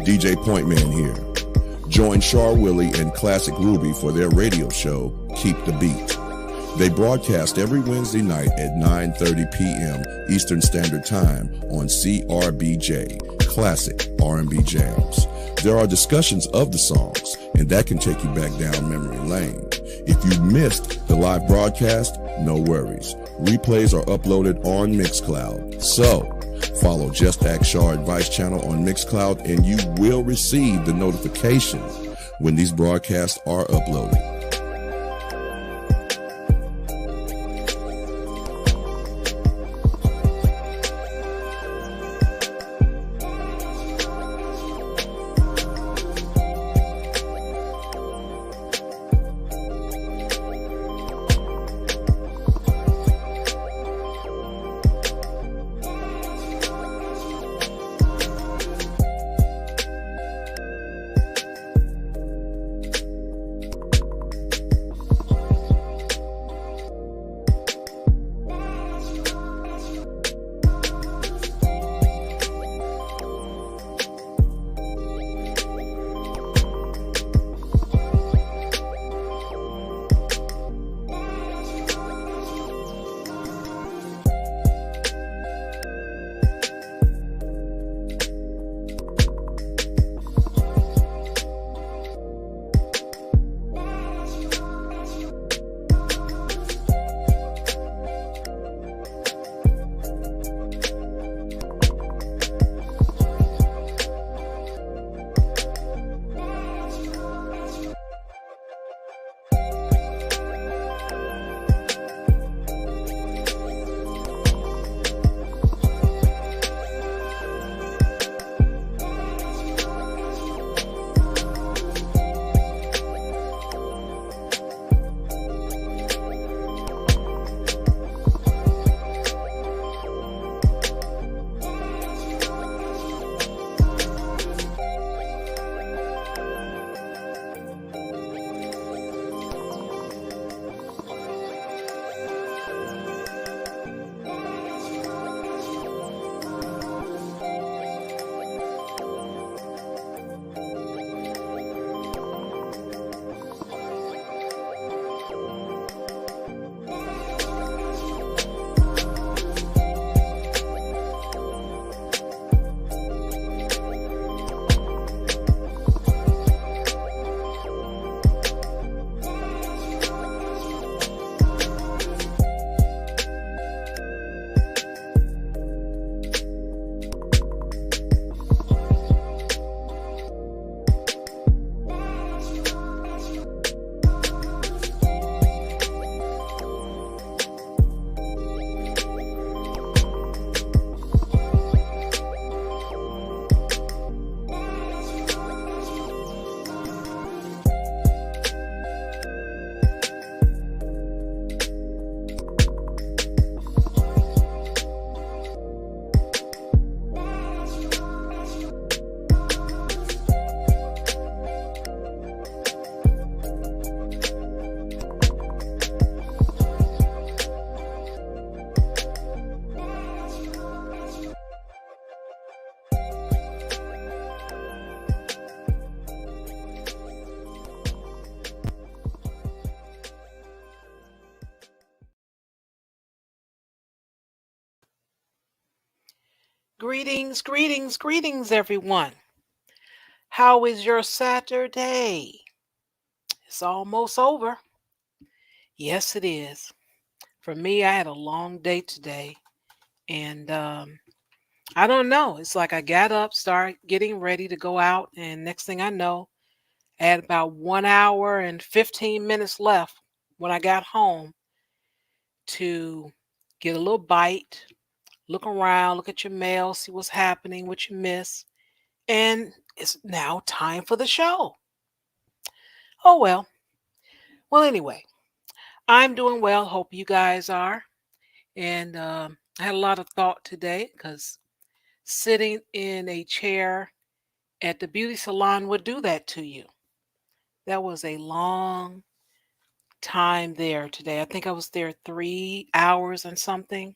DJ Pointman here. Join Char Willie and Classic Ruby for their radio show, Keep the Beat. They broadcast every Wednesday night at 9:30 p.m. Eastern Standard Time on CRBJ, Classic R&B Jams. There are discussions of the songs, and that can take you back down memory lane. If you missed the live broadcast, no worries. Replays are uploaded on Mixcloud. So, follow JustAskChar Advice Channel on Mixcloud, and you will receive the notification when these broadcasts are uploaded. Greetings, greetings, greetings, everyone. How is your Saturday? It's almost over. Yes, it is. For me, I had a long day today, and I don't know. It's like I got up, started getting ready to go out, and next thing I know, I had about 1 hour and 15 minutes left when I got home to get a little bite, look around, look at your mail, see what's happening, what you miss. And it's now time for the show. Oh, well. Well, anyway, I'm doing well. Hope you guys are. And I had a lot of thought today because sitting in a chair at the beauty salon would do that to you. That was a long time there today. I think I was there 3 hours and something.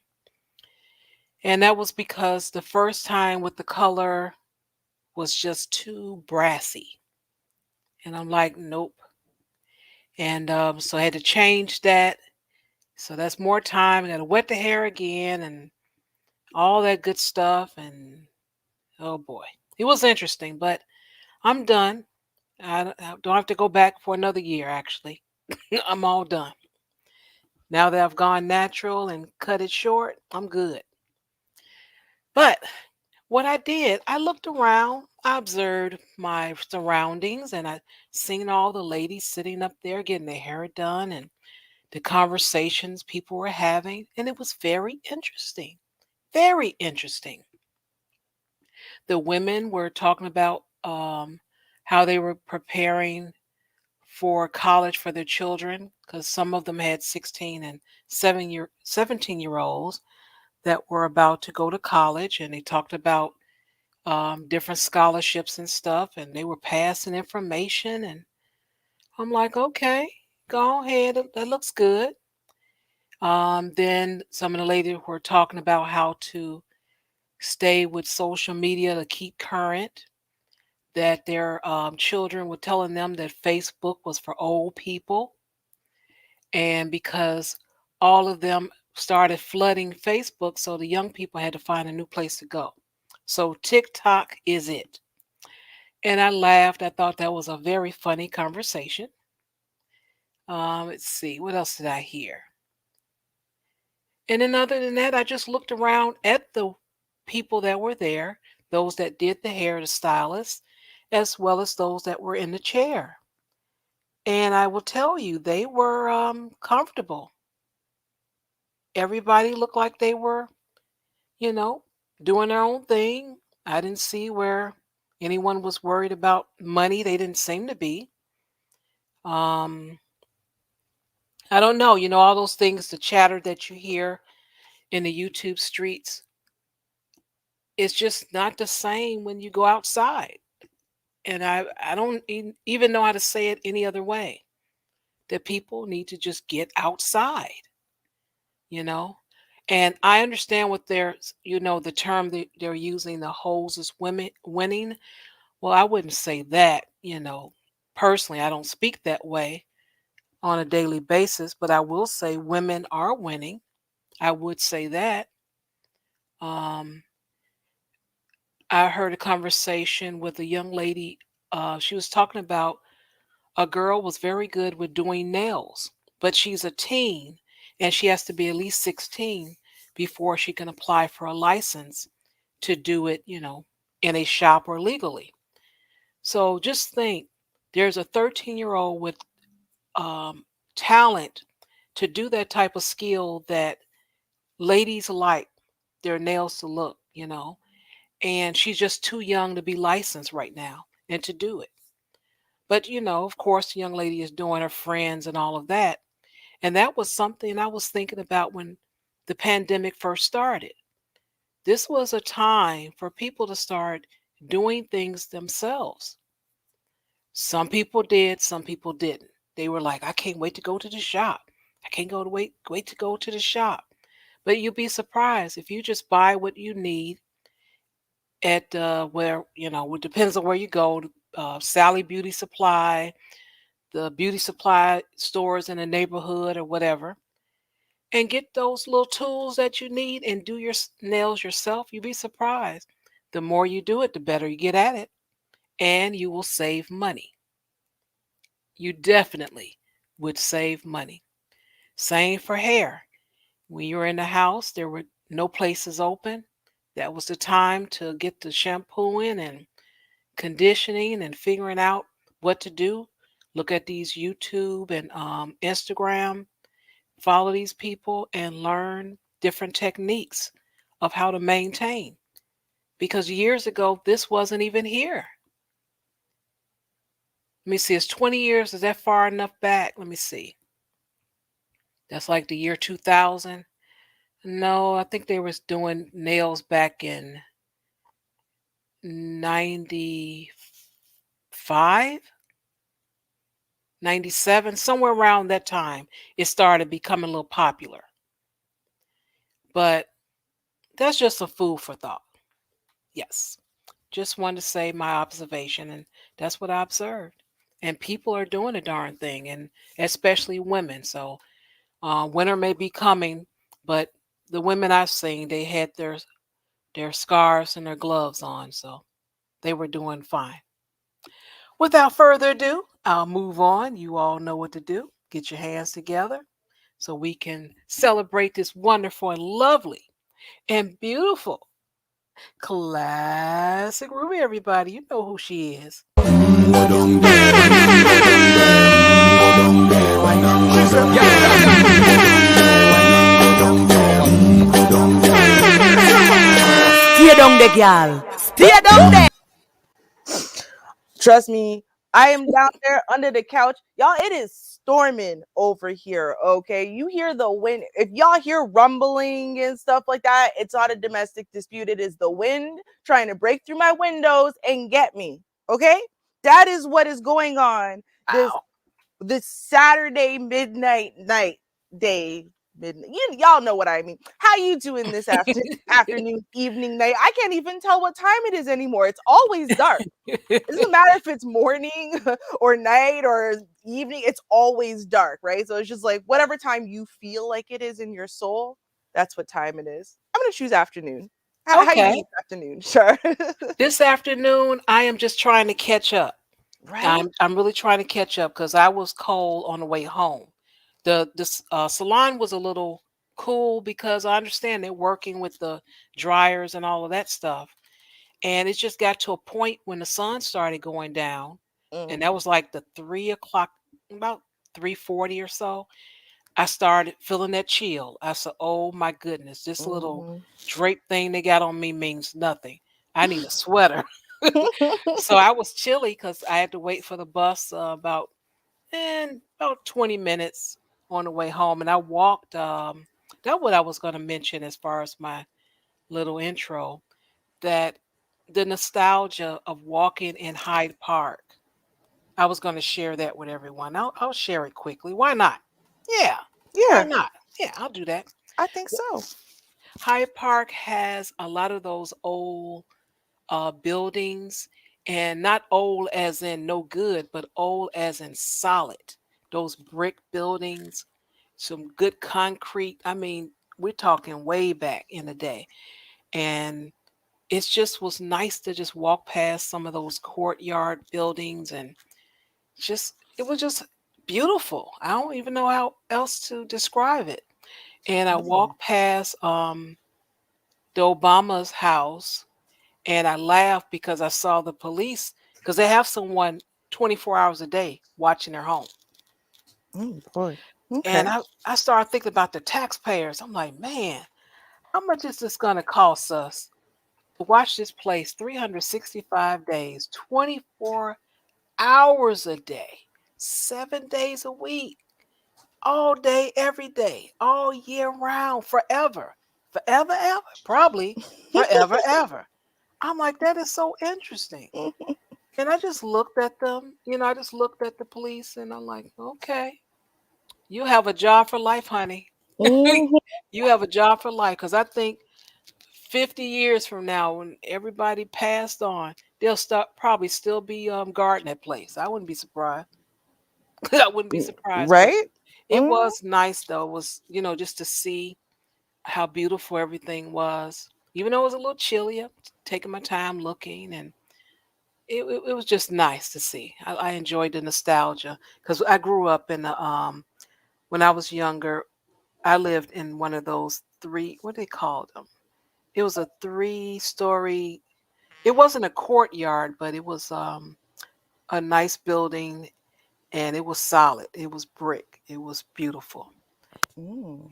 And that was because the first time with the color was just too brassy. And I'm like, nope. And so I had to change that. So that's more time. I got to wet the hair again and all that good stuff. And oh boy, it was interesting, but I'm done. I don't have to go back for another year, actually. I'm all done. Now that I've gone natural and cut it short, I'm good. But what I did, I looked around, I observed my surroundings, and I seen all the ladies sitting up there getting their hair done and the conversations people were having, and it was very interesting. Very interesting. The women were talking about how they were preparing for college for their children because some of them had 16 and 17-year olds that were about to go to college, and they talked about different scholarships and stuff, and they were passing information. And I'm like, okay, go ahead, that looks good. Then some of the ladies were talking about how to stay with social media to keep current, that their children were telling them that Facebook was for old people. And because all of them started flooding Facebook, so the young people had to find a new place to go. So TikTok is it. And I laughed. I thought that was a very funny conversation. Let's see, what else did I hear? And then, other than that, I just looked around at the people that were there, those that did the hair, the stylists, as well as those that were in the chair. And I will tell you, they were comfortable. Everybody looked like they were, you know, doing their own thing. I didn't see where anyone was worried about money. They didn't seem to be. Um, I don't know, all those things, the chatter that you hear in the YouTube streets, it's just not the same when you go outside. And I don't even know how to say it any other way. That people need to just get outside, you know? And I understand what the term that they're using, the hoes is women winning. Well, I wouldn't say that. Personally, I don't speak that way on a daily basis, but I will say women are winning. I would say that. Um, I heard a conversation with a young lady. She was talking about a girl was very good with doing nails, but she's a teen and she has to be at least 16 before she can apply for a license to do it, in a shop or legally. So just think there's a 13-year-old with um, talent to do that type of skill that ladies like their nails to look, and she's just too young to be licensed right now and to do it. But, of course, the young lady is doing her friends and all of that. And that was something I was thinking about when the pandemic first started. This was a time for people to start doing things themselves. Some people did, some people didn't. They were like, I can't wait to go to the shop. I can't go to wait to go to the shop. But you'd be surprised if you just buy what you need at where, it depends on where you go. Sally Beauty Supply, the beauty supply stores in the neighborhood or whatever, and get those little tools that you need and do your nails yourself. You'd be surprised. The more you do it, the better you get at it, and you will save money. You definitely would save money. Same for hair. When you were in the house, there were no places open. That was the time to get the shampooing and conditioning and figuring out what to do. Look at these YouTube and Instagram, follow these people and learn different techniques of how to maintain. Because years ago, this wasn't even here. Let me see, it's 20 years. Is that far enough back? Let me see. That's like the year 2000. No, I think they was doing nails back in 95, 97, somewhere around that time. It started becoming a little popular. But that's just a food for thought. Yes. Just wanted to say my observation, and that's what I observed. And people are doing a darn thing, and especially women. So winter may be coming, but the women I've seen, they had their scarves and their gloves on, so they were doing fine. Without further ado, I'll move on. You all know what to do. Get your hands together so we can celebrate this wonderful and lovely and beautiful classic Ruby, everybody. You know who she is. Go down there, why not go down there? Go down there, why not go down there? Go down there, why not go down there? Go down there. Stay down there, girl. Stay down there. Trust me, I am down there under the couch. Y'all, it is storming over here, okay? You hear the wind. If y'all hear rumbling and stuff like that, it's not a domestic dispute. It is the wind trying to break through my windows and get me, okay? That is what is going on Ow. this Saturday midnight night day. Midnight. Y'all know what I mean. How you doing this afternoon, evening, night? I can't even tell what time it is anymore. It's always dark. It doesn't matter if it's morning or night or evening, it's always dark, right? So it's just like whatever time you feel like it is in your soul, that's what time it is. I'm going to choose afternoon. How you Okay. doing this afternoon? Sure. This afternoon, I am just trying to catch up. Right? I'm really trying to catch up because I was cold on the way home. The salon was a little cool because I understand they're working with the dryers and all of that stuff. And it just got to a point when the sun started going down, and Mm. that was like the 3 o'clock, about 3:40 or so. I started feeling that chill. I said, "Oh my goodness, this little Mhm. drape thing they got on me means nothing. I need a sweater." So I was chilly because I had to wait for the bus about 20 minutes on the way home, and I walked. That's what I was going to mention as far as my little intro. That the nostalgia of walking in Hyde Park. I was going to share that with everyone. I'll share it quickly. Why not? Yeah, why Yeah, not? Yeah, I'll do that. I think so. Hyde Park has a lot of those old buildings, and not old as in no good, but old as in solid. Those brick buildings, some good concrete. I mean, we're talking way back in the day. And it just was nice to just walk past some of those courtyard buildings, and just it was just beautiful. I don't even know how else to describe it. And I Mm. walked past the Obama's house, and I laughed because I saw the police, because they have someone 24 hours a day watching their home. Oh boy. And Okay. I started thinking about the taxpayers. I'm like, man, how much is this going to cost us to watch this place 365 days, 24 hours a day, 7 days a week, all day, every day, all year round, forever, forever, ever, probably forever, ever. I'm like, that is so interesting. And I just looked at them, I just looked at the police, and I'm like, okay, you have a job for life, honey. Mhm. You have a job for life. Because I think 50 years from now, when everybody passed on, they'll start probably still be guarding that place. I wouldn't be surprised. I wouldn't be surprised. But Right? it Mhm. was nice though. It was, just to see how beautiful everything was. Even though it was a little chilly, I was taking my time looking, and it was just nice to see. I enjoyed the nostalgia because I grew up in the when I was younger. I lived in one of those three. What they called them? It was a three-story. It wasn't a courtyard, but it was a nice building, and it was solid. It was brick. It was beautiful. Mm.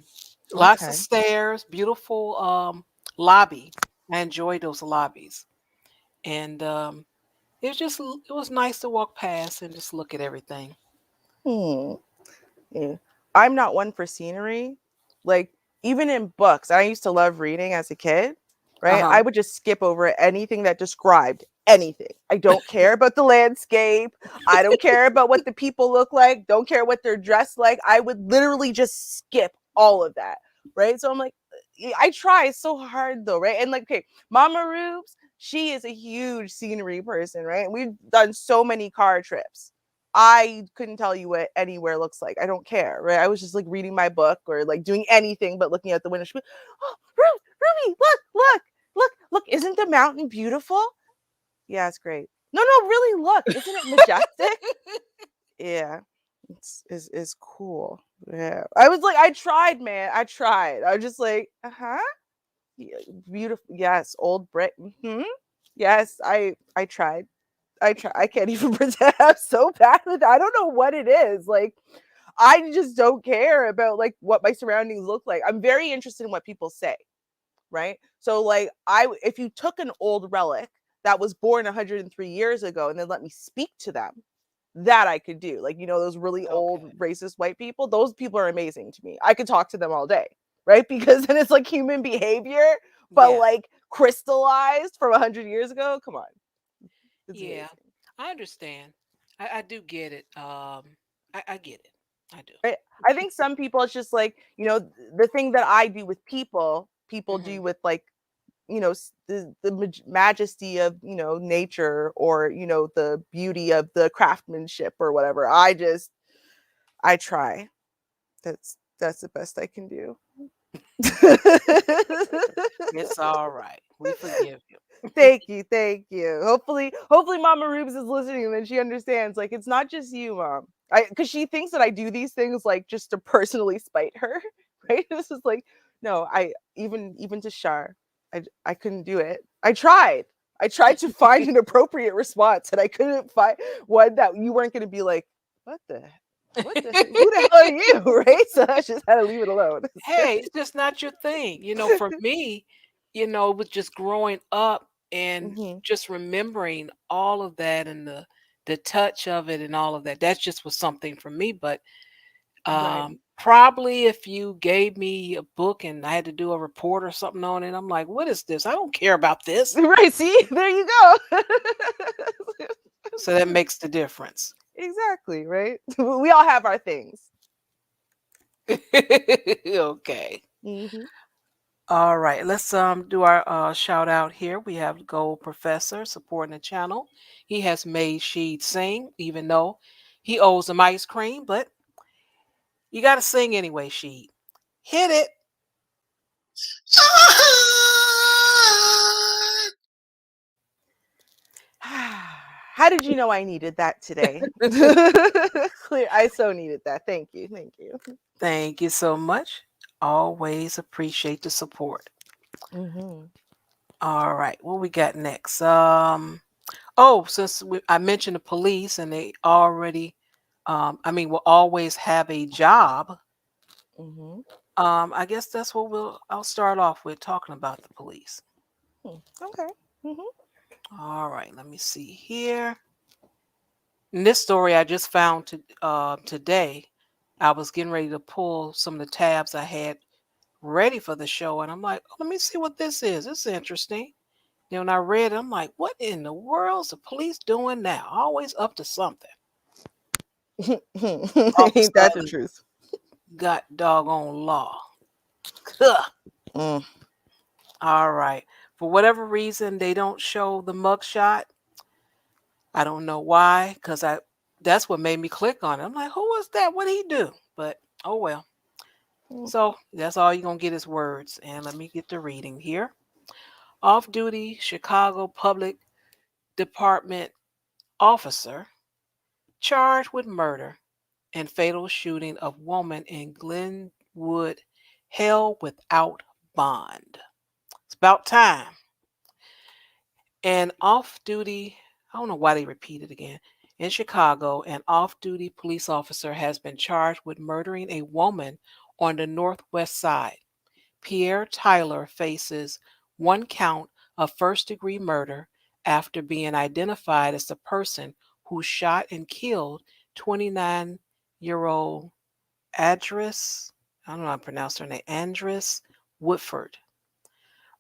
Lots of Okay. stairs, beautiful lobby. I enjoyed those lobbies, and it was nice to walk past and just look at everything. Hmm. Yeah. I'm not one for scenery. Like, even in books, I used to love reading as a kid, Uh right? huh. I would just skip over anything that described anything. I don't care about the landscape. I don't care about what the people look like. Don't care what they're dressed like. I would literally just skip all of that, right? So I'm like, I try so hard though, right? And like, okay, Mama Rubes, she is a huge scenery person, right? We've done so many car trips. I couldn't tell you what anywhere looks like. I don't care, right? I was just like reading my book or like doing anything but looking out the window. She'd be, oh, Ruby, look! Isn't the mountain beautiful? Yeah, it's great. No, really, look! Isn't it majestic? Yeah, it's cool. Yeah, I was like, I tried, man. I tried. I was just like, yeah, beautiful. Yes, old brick. Yes, I tried. I can't even pretend. I'm so bad with it. I don't know what it is. Like, I just don't care about like what my surroundings look like. I'm very interested in what people say, right? So like, if you took an old relic that was born 103 years ago and then let me speak to them, that I could do. Like, those really old Okay. racist white people, those people are amazing to me. I could talk to them all day, right? Because then it's like human behavior, but Yeah. like crystallized from 100 years ago. Come on. It's Yeah. amazing. I understand. I do get it. I get it. I do. Right? I think some people, it's just like, the thing that I do with people do Hmm. with like, the majesty of, nature, or, the beauty of the craftsmanship or whatever. I try. That's the best I can do. It's all right. We forgive you. Thank you. Hopefully Mama Rubes is listening and then she understands, like, it's not just you, Mom. Because she thinks that I do these things like just to personally spite her, right? This is like, no, even to Shar, I couldn't do it. I tried to find an appropriate response, and I couldn't find one that you weren't going to be like, what the who the hell are you? Right? So I just had to leave it alone. Hey, it's just not your thing. For me, with just growing up and Mhm. just remembering all of that and the touch of it and all of that. That just was something for me. But Right. probably if you gave me a book and I had to do a report or something on it, I'm like, what is this? I don't care about this. Right, see? There you go. So that makes the difference. Exactly, right? We all have our things. Okay. Mhm. All right, let's do our shout out here. We have Gold Professor supporting the channel. He has made Sheed sing, even though he owes them ice cream, but you got to sing anyway, Sheed. Hit it. How did you know I needed that today? Clear. I so needed that. Thank you. Thank you. Thank you so much. Always appreciate the support. Mhm. All right, what we got next? Since I mentioned the police and they already, will always have a job. Mhm. I guess that's what I'll start off with talking about the police. Okay. Mhm. All right, let me see here. In this story I just found today, I was getting ready to pull some of the tabs I had ready for the show, and I'm like, oh, let me see what this is. This is interesting. Then when I read it, I'm like, what in the world's the police doing now? Always up to something. All of a Ain't that the sudden, truth? got doggone law. Ugh. Mm. All right. For whatever reason, they don't show the mugshot. I don't know why, because that's what made me click on it. I'm like, who was that? What did he do? But oh well. Mm. So that's all you're gonna get is words. And let me get to reading here. Off-duty Chicago Public Department officer charged with murder and fatal shooting of woman in Glenwood held without bond. It's about time. An off-duty, I don't know why they repeat it again. In Chicago, an off-duty police officer has been charged with murdering a woman on the Northwest Side. Pierre Tyler faces one count of first-degree murder after being identified as the person who shot and killed 29-year-old Adris, I don't know how to pronounce her name, Andress Woodford.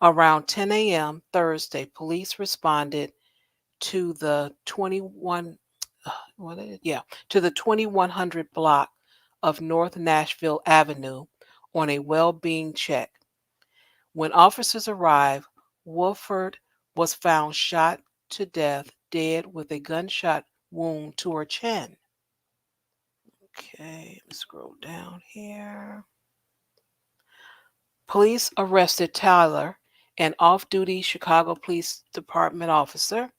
Around 10 a.m. Thursday, police responded to the 21 to the 2100 block of North Nashville Avenue on a well-being check. When officers arrived, Wolford was found shot to death, dead with a gunshot wound to her chin. Okay, let's scroll down here. Police arrested Tyler, an off duty Chicago Police Department officer,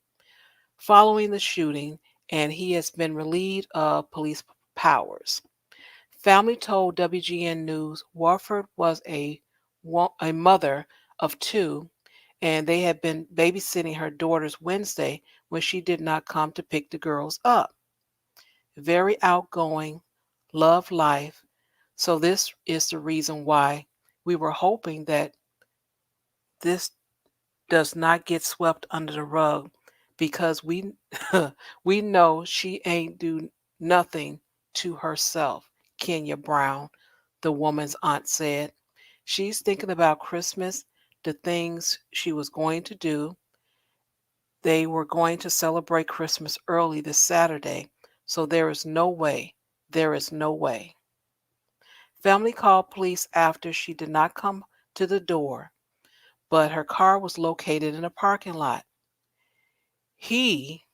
following the shooting, and he has been relieved of police powers. Family told WGN News Warford was a mother of two, and they had been babysitting her daughters Wednesday when she did not come to pick the girls up. Very outgoing, love life. So, this is the reason why we were hoping that this does not get swept under the rug because we we know she ain't do nothing to herself, Kenya Brown, the woman's aunt said. She's thinking about Christmas, the things she was going to do. They were going to celebrate Christmas early this Saturday, so there is no way. Family called police after she did not come to the door, but her car was located in a parking lot. He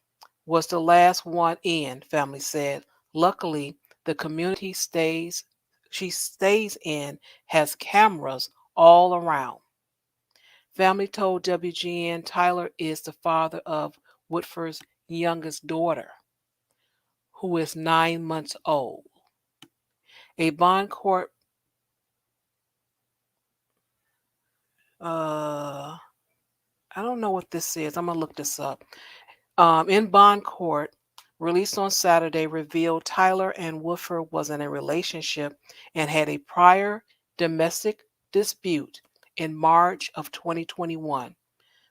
was the last one in, family said. Luckily, the community she stays in has cameras all around. Family told WGN Tyler is the father of Woodford's youngest daughter, who is 9 months old. A bond court I don't know what this is. I'm gonna look this up. In bond court, released on Saturday, revealed Tyler and Woodford was in a relationship and had a prior domestic dispute in March of 2021,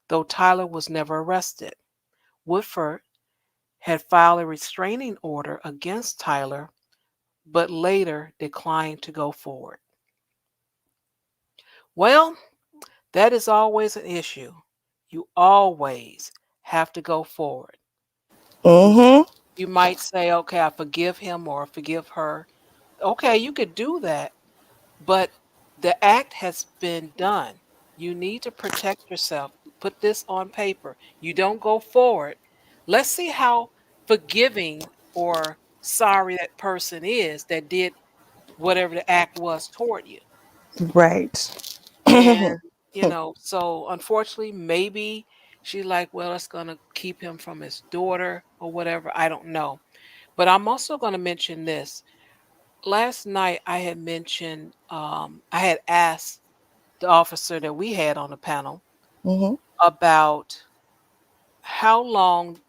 though Tyler was never arrested. Woodford had filed a restraining order against Tyler, but later declined to go forward. Well, that is always an issue. You always have to go forward. You, Mm-hmm. you might say, okay, I forgive him or forgive her. Okay, you could do that, but the act has been done. You need to protect yourself. Put this on paper. You don't go forward. Let's see how forgiving or sorry that person is that did whatever the act was toward you. Right. And, so unfortunately, maybe she's like, well, it's going to keep him from his daughter or whatever. I don't know. But I'm also going to mention this. Last night, I had asked the officer that we had on the panel Mm-hmm. about how long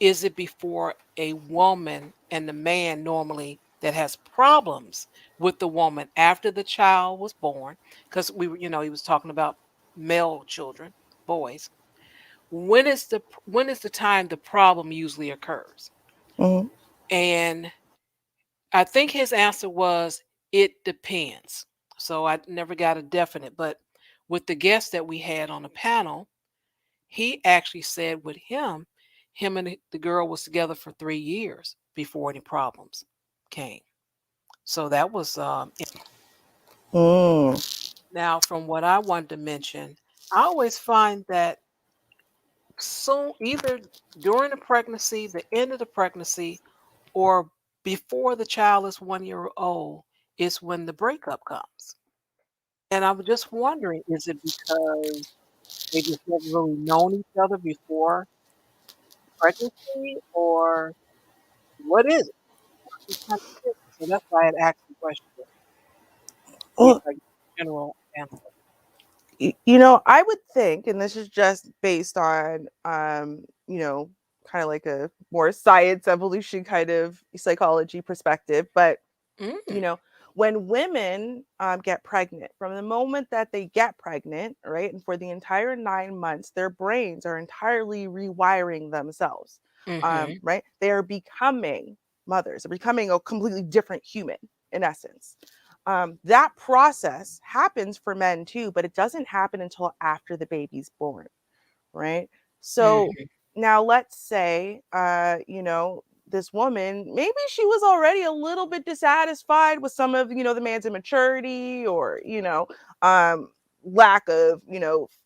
is it before a woman and the man normally that has problems with the woman after the child was born, because he was talking about male children, boys. When is the time the problem usually occurs? Mm-hmm. And I think his answer was it depends. So I never got a definite, but with the guest that we had on the panel, he actually said with him and the girl was together for 3 years before any problems came. So that was Mm. now from what I wanted to mention. I always find that soon, either during the pregnancy, the end of the pregnancy, or before the child is 1 year old, is when the breakup comes. And I was just wondering, is it because they just never really known each other before pregnancy, or what is it? Just kind of curious. So that's why I had asked the question to see if Well, I get a general answer. I would think, and this is just based on, kind of like a more science evolution kind of psychology perspective, but you Mm, know, when women get pregnant, from the moment that they get pregnant, right, and for the entire 9 months, their brains are entirely rewiring themselves, mm-hmm, right? They are becoming mothers, they're becoming a completely different human in essence. That process happens for men too, but it doesn't happen until after the baby's born, right? So mm-hmm, now let's say, this woman, maybe she was already a little bit dissatisfied with some of, the man's immaturity or, um, lack of,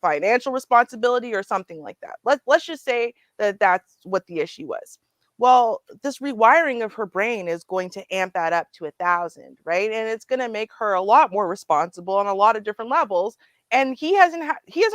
financial responsibility or something like that. Let's just say that that's what the issue was. Well, this rewiring of her brain is going to amp that up to 1,000, right? And it's going to make her a lot more responsible on a lot of different levels. And he hasn't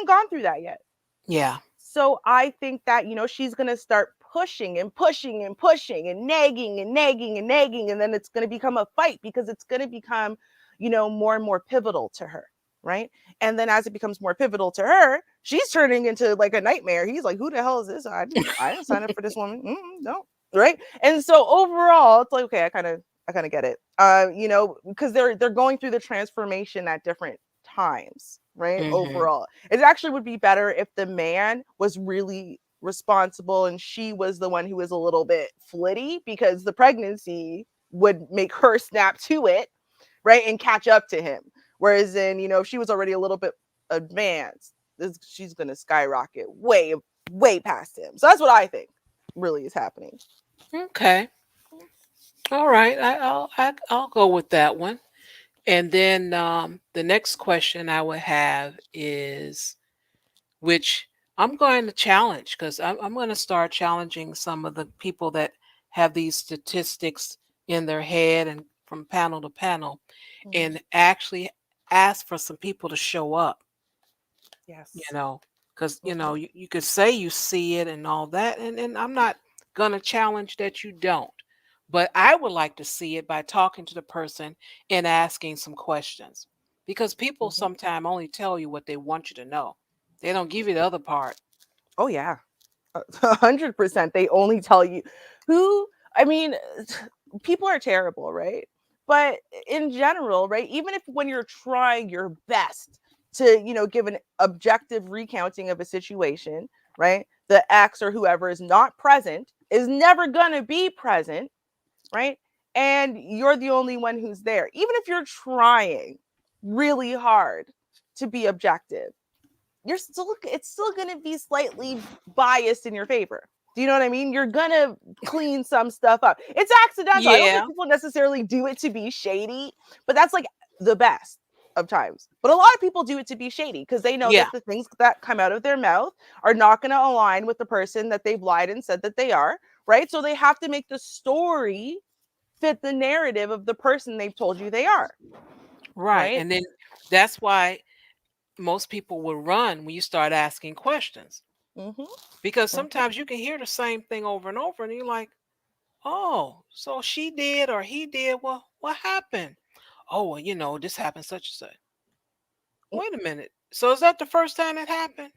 gone through that yet. Yeah. So I think that, she's going to start pushing and pushing and pushing and nagging and nagging and nagging. And then it's going to become a fight because it's going to become, more and more pivotal to her. Right. And then as it becomes more pivotal to her, she's turning into like a nightmare. He's like, who the hell is this? I didn't sign up for this woman. No. Right. And so overall, it's like, okay, I kind of get it. Because they're going through the transformation at different times. Right. Mhm. Overall, it actually would be better if the man was really responsible and she was the one who was a little bit flitty, because the pregnancy would make her snap to it, right, and catch up to him. Whereas then, if she was already a little bit advanced, she's going to skyrocket way, way past him. So that's what I think really is happening. Okay. All right. I'll go with that one. And then the next question I would have is, which I'm going to challenge, because I'm going to start challenging some of the people that have these statistics in their head and from panel to panel, and actually ask for some people to show up, Yes. because, you could say you see it and all that. And I'm not going to challenge that you don't. But I would like to see it by talking to the person and asking some questions, because people sometimes only tell you what they want you to know. They don't give you the other part. Oh yeah, 100%. They only tell you who. I mean, people are terrible, right? But in general, right? Even if when you're trying your best to, give an objective recounting of a situation, right? The ex or whoever is not present is never gonna be present, right? And you're the only one who's there. Even if you're trying really hard to be objective, it's still going to be slightly biased in your favor. Do you know what I mean? You're going to clean some stuff up. It's accidental. I don't Yeah. think people necessarily do it to be shady, but that's like the best of times. But a lot of people do it to be shady because they know Yeah. that the things that come out of their mouth are not going to align with the person that they've lied and said that they are, right? So they have to make the story fit the narrative of the person they've told you they are, Right. right? And then that's why most people will run when you start asking questions, Mm-hmm. because sometimes you can hear the same thing over and over, and you're like, oh, so she did or he did. Well, what happened? Oh, well, this happened such and such. Wait a minute. So is that the first time it happened?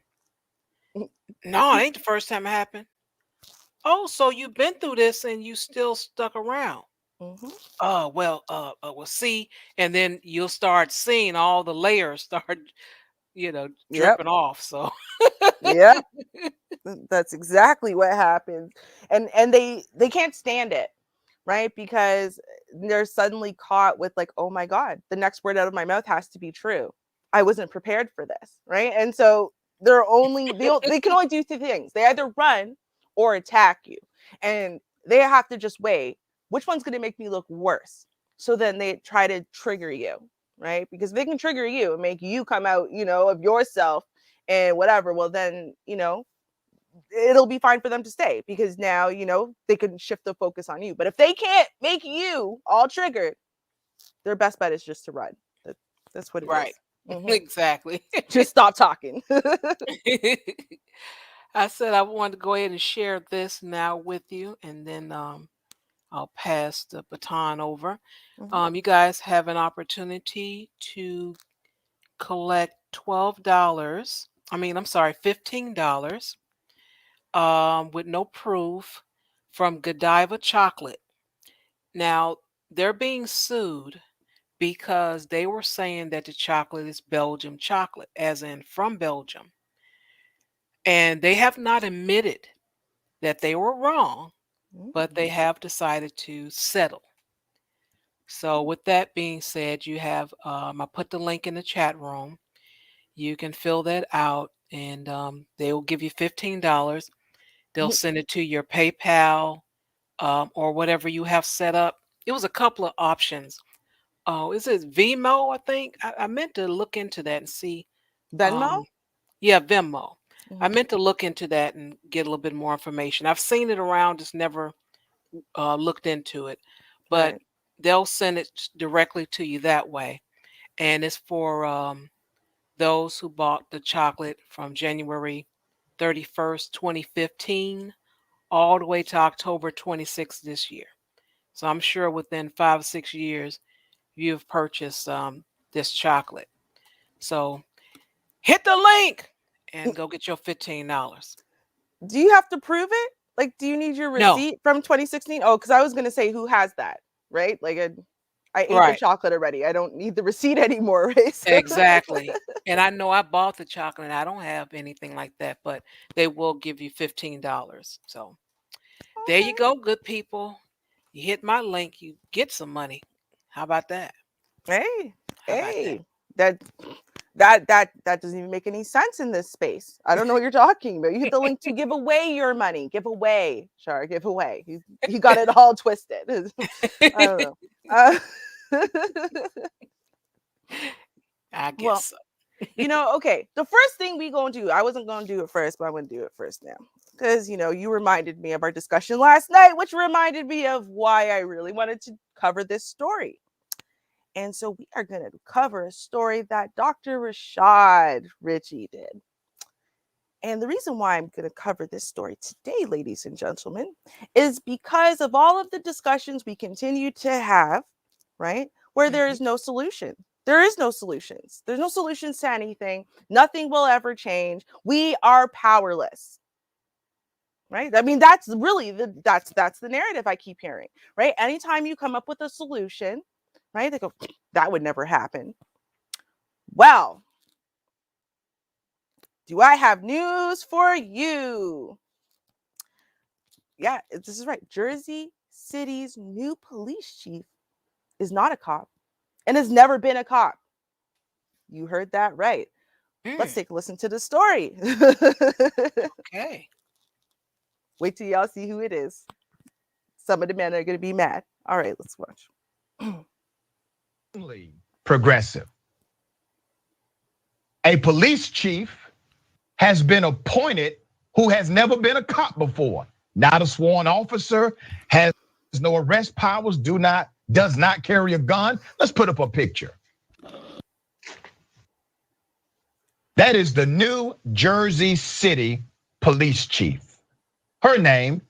No, it ain't the first time it happened. Oh, so you've been through this and you still stuck around. Mm-hmm. Well, see, and then you'll start seeing all the layers start, Yep. dripping off. So Yep. That's exactly what happens. And they can't stand it, right? Because they're suddenly caught with like, oh my God, the next word out of my mouth has to be true. I wasn't prepared for this, right? And so they can only do two things. They either run or attack you. And they have to just weigh which one's going to make me look worse. So then they try to trigger you, right? Because if they can trigger you and make you come out, of yourself and whatever, well then, it'll be fine for them to stay because now, they can shift the focus on you. But if they can't make you all triggered, their best bet is just to run. That's what it right, is. Mhm. exactly. Just stop talking. I said I wanted to go ahead and share this now with you, and then I'll pass the baton over. Mhm. You guys have an opportunity to collect $12. I'm sorry, $15 with no proof from Godiva Chocolate. Now, they're being sued because they were saying that the chocolate is Belgium chocolate, as in from Belgium. And they have not admitted that they were wrong, but they have decided to settle. So, with that being said, you have, I put the link in the chat room. You can fill that out, and they will give you $15. They'll send it to your PayPal or whatever you have set up. It was a couple of options. Oh, is it Vimo? I think I meant to look into that and see Venmo? Yeah, Venmo. I Mhm. meant to look into that and get a little bit more information. I've seen it around, just never looked into it. But Right. they'll send it directly to you that way. And it's for those who bought the chocolate from January 31st, 2015, all the way to October 26th this year. So I'm sure within 5 or 6 years, you've purchased this chocolate. So hit the link and go get your $15. Do you have to prove it? Like, do you need your No, receipt from 2016? Oh, because I was gonna say, who has that, right? Like, I ate the right. chocolate already. I don't need the receipt anymore, right? So, Exactly. And I know I bought the chocolate. I don't have anything like that, but they will give you $15. So there you okay. go, good people. You hit my link, you get some money. How about that? Hey, How about that? hey, that doesn't even make any sense in this space. I don't know what you're talking about. You hit the link to give away your money. Give away, Char, give away. You got it all twisted. I don't know. Uh, I guess well, so. okay. The first thing we gonna do, I wasn't gonna do it first, but I'm gonna do it first now. Because you reminded me of our discussion last night, which reminded me of why I really wanted to cover this story. And so we are going to cover a story that Dr. Rashad Ritchie did. And the reason why I'm going to cover this story today, ladies and gentlemen, is because of all of the discussions we continue to have, right? Where there Mhm. is no solution. There is no solutions. There's no solutions to anything. Nothing will ever change. We are powerless. Right? I mean, that's really that's the narrative I keep hearing, right? Anytime you come up with a solution, right? They go, that would never happen. Well, do I have news for you? Yeah, this is right. Jersey City's new police chief is not a cop and has never been a cop. You heard that right. Let's Mm, take a listen to the story. okay. Wait till y'all see who it is. Some of the men are going to be mad. All right, let's watch. Progressive. A police chief has been appointed who has never been a cop before. Not a sworn officer, has no arrest powers, does not carry a gun. Let's put up a picture. That is the new Jersey City police chief. Her name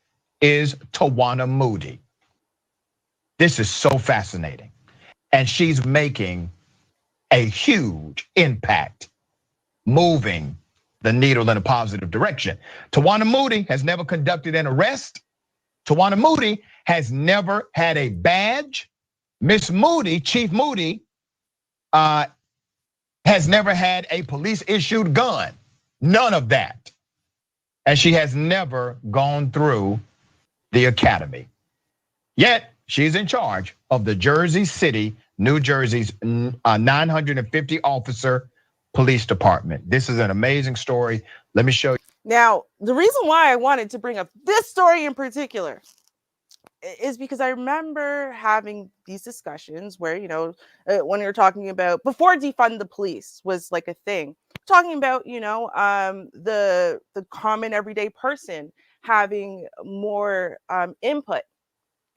is Tawana Moody. This is so fascinating. And she's making a huge impact, moving the needle in a positive direction. Tawana Moody has never conducted an arrest. Tawana Moody has never had a badge. Miss Moody, Chief Moody, has never had a police issued gun. None of that. And she has never gone through the academy. Yet she's in charge of the Jersey City, New Jersey's 950 officer police department. This is an amazing story. Let me show you. Now, the reason why I wanted to bring up this story in particular is because I remember having these discussions where, when you're talking about before defund the police was like a thing, talking about, the common everyday person having more input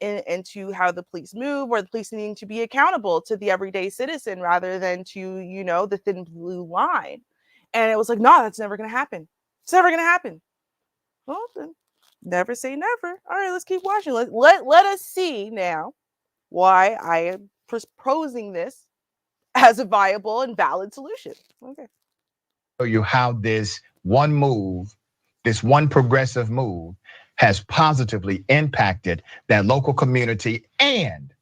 into how the police move, or the police needing to be accountable to the everyday citizen rather than to, the thin blue line. And it was like, no, that's never going to happen. It's never going to happen. Well, then never say never. All right, let's keep watching. Let us see now why I am proposing this as a viable and valid solution. Okay. Show you how this one move, this one progressive move, has positively impacted that local community and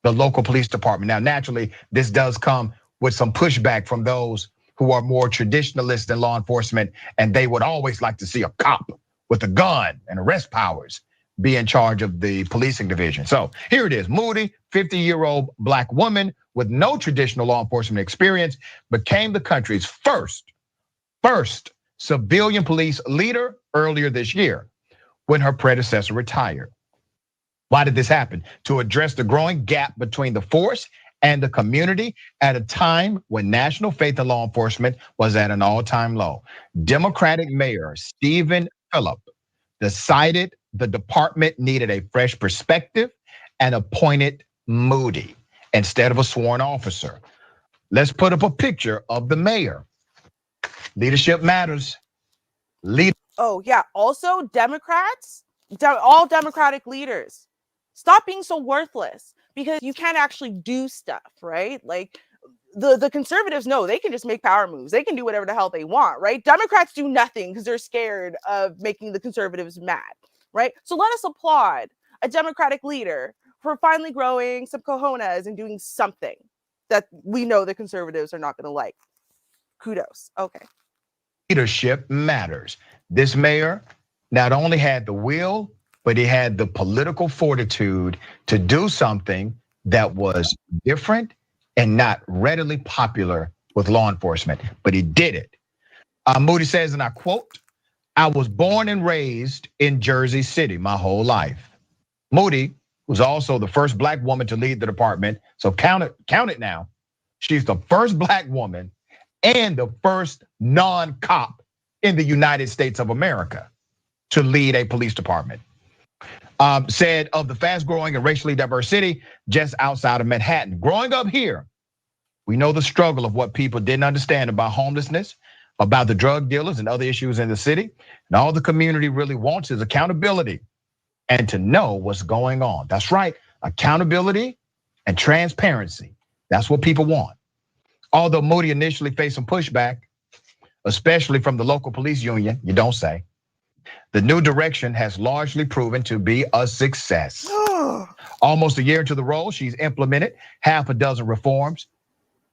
the local police department. Now, naturally, this does come with some pushback from those who are more traditionalist in law enforcement, and they would always like to see a cop with a gun and arrest powers be in charge of the policing division. So here it is. Moody, 50-year-old Black woman with no traditional law enforcement experience, became the country's first civilian police leader earlier this year when her predecessor retired. Why did this happen? To address the growing gap between the force and the community at a time when national faith in law enforcement was at an all-time low. Democratic Mayor Stephen Phillip decided the department needed a fresh perspective and appointed Moody instead of a sworn officer. Let's put up a picture of the mayor. Leadership matters. Oh, yeah. Also, Democrats, all Democratic leaders, stop being so worthless, because you can't actually do stuff, right? Like, the conservatives know they can just make power moves. They can do whatever the hell they want, right? Democrats do nothing because they're scared of making the conservatives mad, right? So let us applaud a Democratic leader for finally growing some cojones and doing something that we know the conservatives are not going to like. Kudos. Okay. Leadership matters. This mayor not only had the will, but he had the political fortitude to do something that was different and not readily popular with law enforcement, but he did it. Moody says, and I quote, "I was born and raised in Jersey City my whole life." Moody was also the first Black woman to lead the department. So count it now. She's the first Black woman and the first non-cop in the United States of America to lead a police department. Said of the fast-growing and racially diverse city just outside of Manhattan. Growing up here, we know the struggle of what people didn't understand about homelessness, about the drug dealers and other issues in the city. And all the community really wants is accountability and to know what's going on. That's right, accountability and transparency. That's what people want. Although Moody initially faced some pushback, especially from the local police union, you don't say, the new direction has largely proven to be a success. Almost a year into the role, she's implemented half a dozen reforms.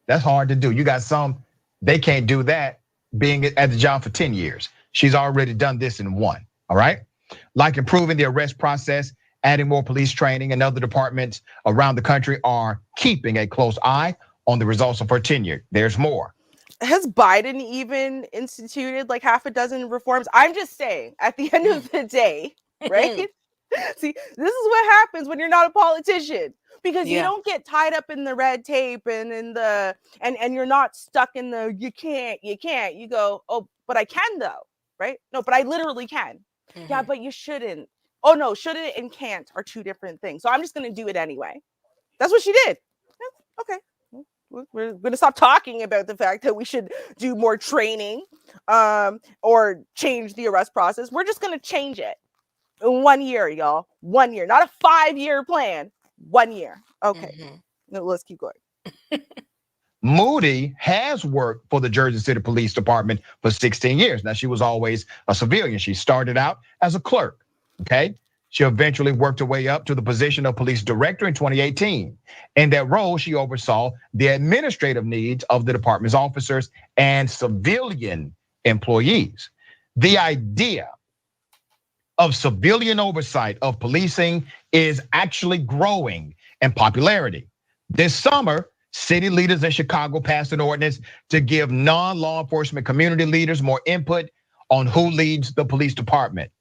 That's hard to do. You got some, they can't do that being at the job for 10 years. She's already done this in one, all right? Like improving the arrest process, adding more police training, and other departments around the country are keeping a close eye on the results of her tenure. There's more. Has Biden even instituted like half a dozen reforms? I'm just saying, at the end of the day, right? See, this is what happens when you're not a politician, because you don't get tied up in the red tape and in the and you're not stuck in the you can't. You go, oh, but I can though, right? No, but I literally can. Yeah, but you shouldn't. Oh no, shouldn't and can't are two different things. So I'm just gonna do it anyway. That's what she did. Yeah, okay. We're going to stop talking about the fact that we should do more training or change the arrest process. We're just going to change it in 1 year, y'all. 1 year, not a 5-year plan. 1 year. Okay, now let's keep going. Moody has worked for the Jersey City Police Department for 16 years. Now, she was always a civilian. She started out as a clerk, okay? She eventually worked her way up to the position of police director in 2018. In that role, she oversaw the administrative needs of the department's officers and civilian employees. The idea of civilian oversight of policing is actually growing in popularity. This summer, city leaders in Chicago passed an ordinance to give non-law enforcement community leaders more input on who leads the police department.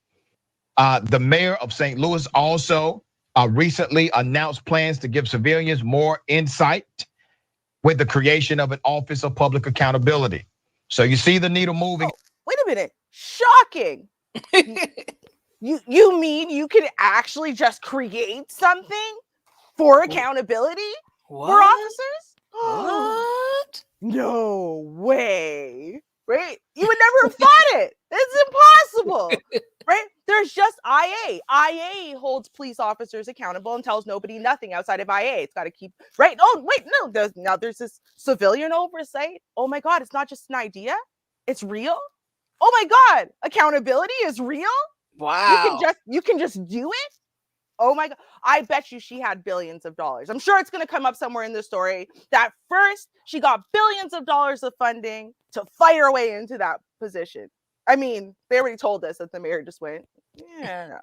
The mayor of St. Louis also recently announced plans to give civilians more insight with the creation of an Office of Public Accountability. So you see the needle moving. Oh, wait a minute, shocking. You mean you can actually just create something for accountability for officers? What? No way, right? You would never have thought it. It's impossible. Right? There's just IA. IA holds police officers accountable and tells nobody nothing outside of IA. It's got to keep, right? Oh, wait, no. Now there's this civilian oversight. Oh my God, it's not just an idea. It's real. Oh my God, accountability is real. Wow. You can just do it. Oh my God. I bet you she had billions of dollars. I'm sure it's going to come up somewhere in the story that first she got billions of dollars of funding to fight her way into that position. I mean, they already told us that the mayor just went, yeah, no.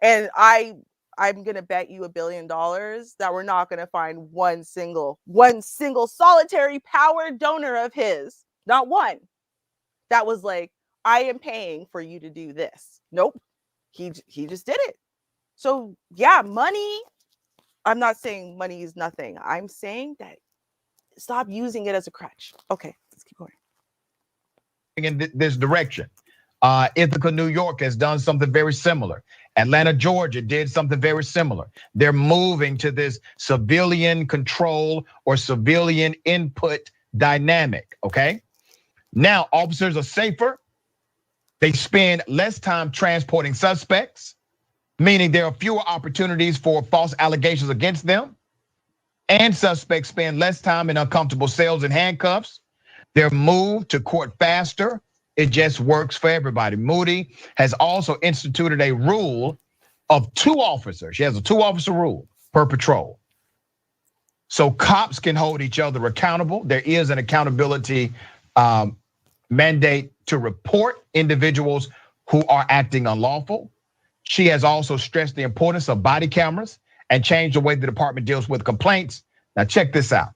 And I'm gonna bet you $1 billion that we're not gonna find one single solitary power donor of his, not one, that was like, I am paying for you to do this. Nope, he just did it. So yeah, money. I'm not saying money is nothing. I'm saying that stop using it as a crutch. Okay, let's keep going. In this direction. Ithaca, New York has done something very similar. Atlanta, Georgia did something very similar. They're moving to this civilian control or civilian input dynamic, okay? Now, officers are safer. They spend less time transporting suspects, meaning there are fewer opportunities for false allegations against them. And suspects spend less time in uncomfortable cells and handcuffs. They're moved to court faster. It just works for everybody. Moody has also instituted a rule of 2 officers. She has a 2-officer rule per patrol. So cops can hold each other accountable. There is an accountability mandate to report individuals who are acting unlawful. She has also stressed the importance of body cameras and changed the way the department deals with complaints. Now check this out.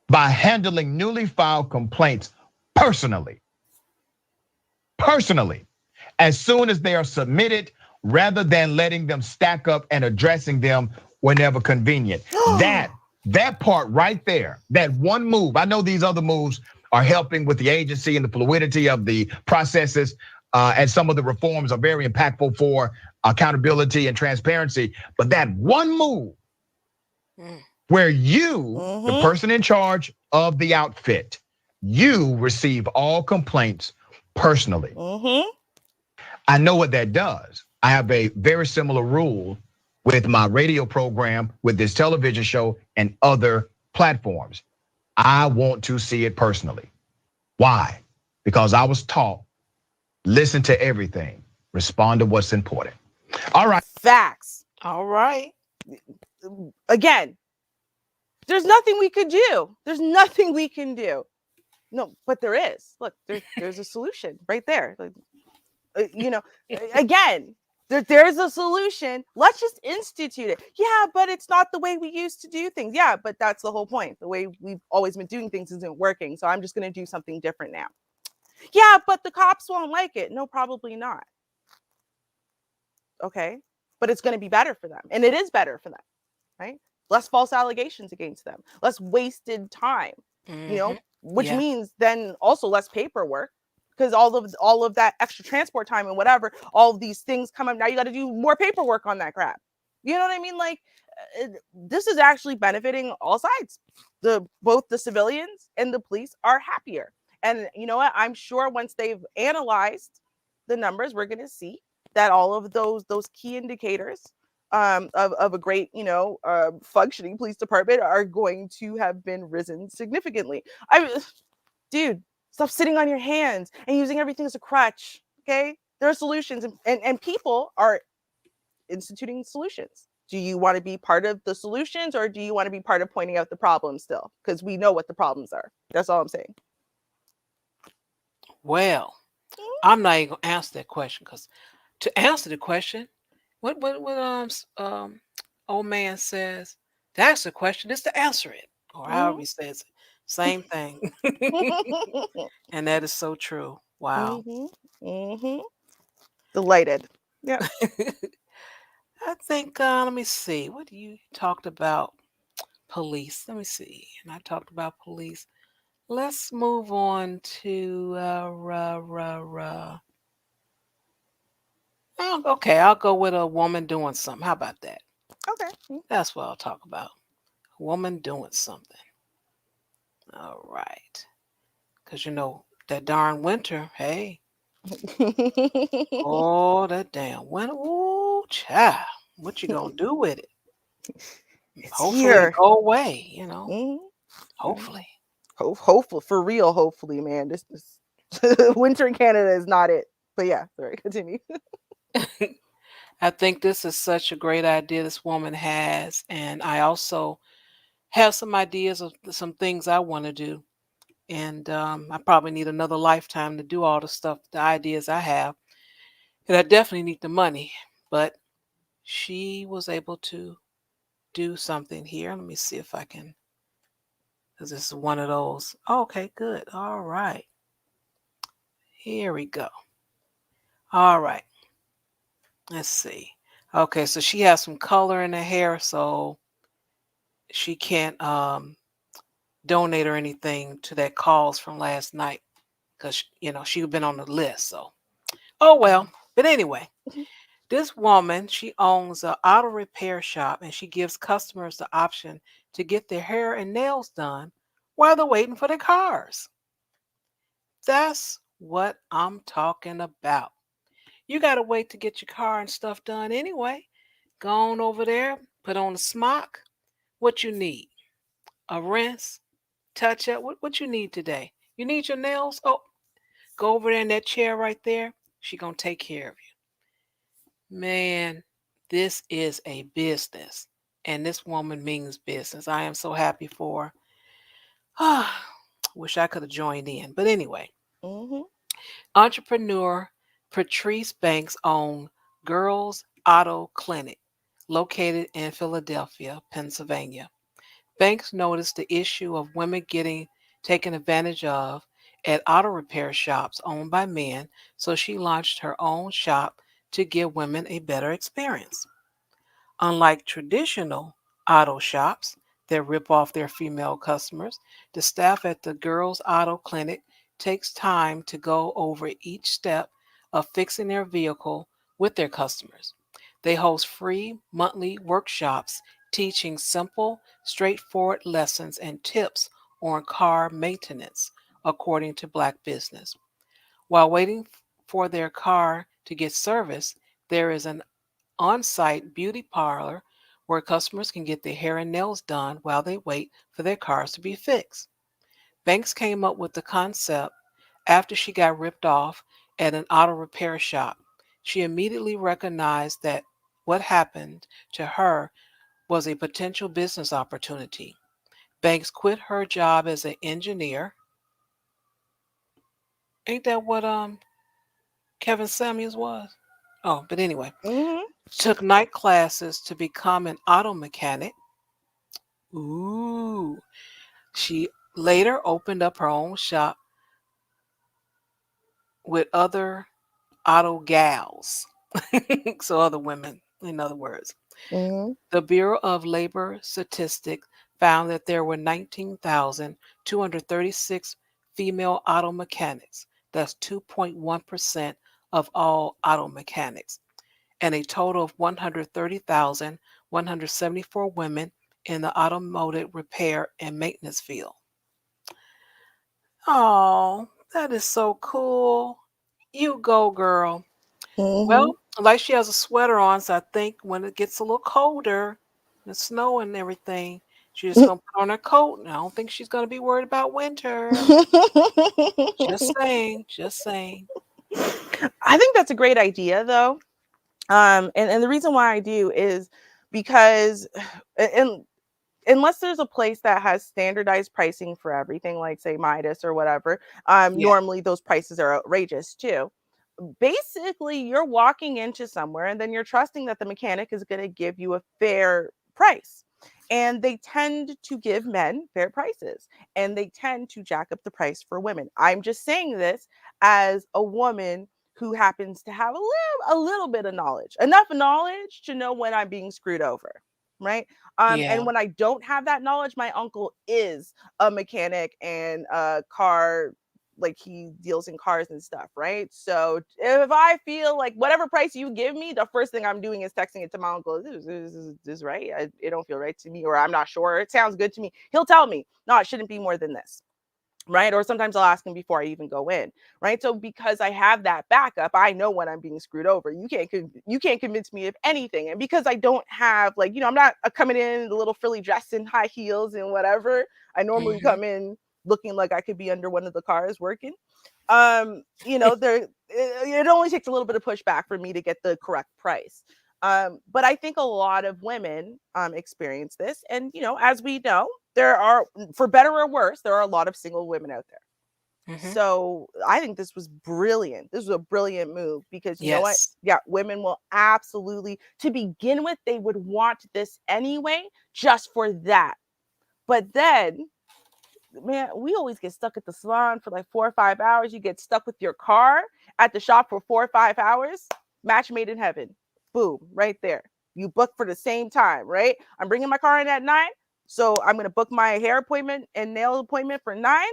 By handling newly filed complaints personally, as soon as they are submitted, rather than letting them stack up and addressing them whenever convenient. That part right there, that one move, I know these other moves are helping with the agency and the fluidity of the processes, and some of the reforms are very impactful for accountability and transparency, but that one move where you, the person in charge of the outfit, you receive all complaints personally. I know what that does. I have a very similar rule with my radio program, with this television show, and other platforms. I want to see it personally. Why? Because I was taught, listen to everything, respond to what's important. All right. Facts. All right. Again, there's nothing we could do. There's nothing we can do. No, but there is. Look, there's a solution right there. Like, again, there's a solution. Let's just institute it. Yeah, but it's not the way we used to do things. Yeah, but that's the whole point. The way we've always been doing things isn't working. So I'm just going to do something different now. Yeah, but the cops won't like it. No, probably not. Okay, but it's going to be better for them. And it is better for them, right? Less false allegations against them, less wasted time, which means then also less paperwork. Because all of that extra transport time and whatever, all of these things come up. Now you got to do more paperwork on that crap. You know what I mean? Like, this is actually benefiting all sides. Both the civilians and the police are happier. And you know what? I'm sure once they've analyzed the numbers, we're going to see that all of those key indicators of a great, functioning police department are going to have been risen significantly. Dude. Stop sitting on your hands and using everything as a crutch, okay? There are solutions, and people are instituting solutions. Do you want to be part of the solutions, or do you want to be part of pointing out the problems still? Because we know what the problems are. That's all I'm saying. Well, I'm not even going to answer that question, because to answer the question, what old man says, to ask the question is to answer it, or however he says it. Same thing. And that is so true. Wow. Delighted. Yeah. I think, let me see. What you talked about? Police. Let me see. And I talked about police. Let's move on to okay, I'll go with a woman doing something. How about that? Okay. That's what I'll talk about. A woman doing something. All right. Because, that darn winter, hey. Oh, that damn winter. Ooh, child. What you going to do with it? Hopefully it'll go away, Hopefully. Hopefully, for real, hopefully, man. This winter in Canada is not it. But yeah, sorry, continue. I think this is such a great idea this woman has. And I also have some ideas of some things I want to do. And I probably need another lifetime to do all the ideas I have. And I definitely need the money. But she was able to do something here. Let me see if I can, because this is one of those. Okay, good. All right. Here we go. All right. Let's see. Okay, so she has some color in her hair, so she can't donate or anything to that cause from last night because she'd been on the list. So, oh well. But anyway, this woman, she owns an auto repair shop and she gives customers the option to get their hair and nails done while they're waiting for their cars. That's what I'm talking about. You got to wait to get your car and stuff done anyway. Go on over there, put on a smock. What you need? A rinse, touch up. What you need today? You need your nails? Oh, go over there in that chair right there. She going to take care of you. Man, this is a business. And this woman means business. I am so happy for her. Wish I could have joined in. But anyway, Mm-hmm. entrepreneur Patrice Banks owned Girls Auto Clinic located in Philadelphia, Pennsylvania. Banks noticed the issue of women getting taken advantage of at auto repair shops owned by men, so she launched her own shop to give women a better experience. Unlike traditional auto shops that rip off their female customers, the staff at the Girls Auto Clinic takes time to go over each step of fixing their vehicle with their customers. They host free monthly workshops teaching simple, straightforward lessons and tips on car maintenance, according to Black Business. While waiting for their car to get serviced, there is an on site beauty parlor where customers can get their hair and nails done while they wait for their cars to be fixed. Banks came up with the concept after she got ripped off at an auto repair shop. She immediately recognized that what happened to her was a potential business opportunity. Banks quit her job as an engineer. Ain't that what Kevin Samuels was? Oh, but anyway, Mm-hmm. took night classes to become an auto mechanic. Ooh. She later opened up her own shop with other auto gals. So other women, in other words. Mm-hmm. The Bureau of Labor Statistics found that there were 19,236 female auto mechanics. That's 2.1% of all auto mechanics, and a total of 130,174 women in the automotive repair and maintenance field. Oh, that is so cool. You go, girl. Mm-hmm. Well, like she has a sweater on, so I think when it gets a little colder, the snow and everything, she's just gonna put on her coat. And I don't think she's gonna be worried about winter. Just saying, just saying. I think that's a great idea, though. And the reason why I do is because, and unless there's a place that has standardized pricing for everything, like say Midas or whatever, Yeah. normally those prices are outrageous too. Basically, you're walking into somewhere and then you're trusting that the mechanic is going to give you a fair price. And they tend to give men fair prices and they tend to jack up the price for women. I'm just saying this as a woman who happens to have a little bit of knowledge, enough knowledge to know when I'm being screwed over, right? Yeah. And when I don't have that knowledge, my uncle is a mechanic and a car, like he deals in cars and stuff, right? So if I feel like whatever price you give me, the first thing I'm doing is texting it to my uncle. Is this right? It don't feel right to me, or I'm not sure. It sounds good to me. He'll tell me, no, it shouldn't be more than this, right? Or sometimes I'll ask him before I even go in, right? So because I have that backup, I know when I'm being screwed over. You can't convince me of anything. And because I don't have, like, I'm not coming in the little frilly dress and high heels and whatever. I normally Hmm. come in looking like I could be under one of the cars working. There it only takes a little bit of pushback for me to get the correct price. But I think a lot of women experience this, and as we know, there are, for better or worse, there are a lot of single women out there. Hmm. So I think this was brilliant. This was a brilliant move because you know what? Yes. Yeah, women will absolutely, to begin with, they would want this anyway, just for that. But then, man, we always get stuck at the salon for like 4 or 5 hours. You get stuck with your car at the shop for 4 or 5 hours. Match made in heaven. Boom, right there. You book for the same time, right? I'm bringing my car in at 9. So I'm going to book my hair appointment and nail appointment for 9.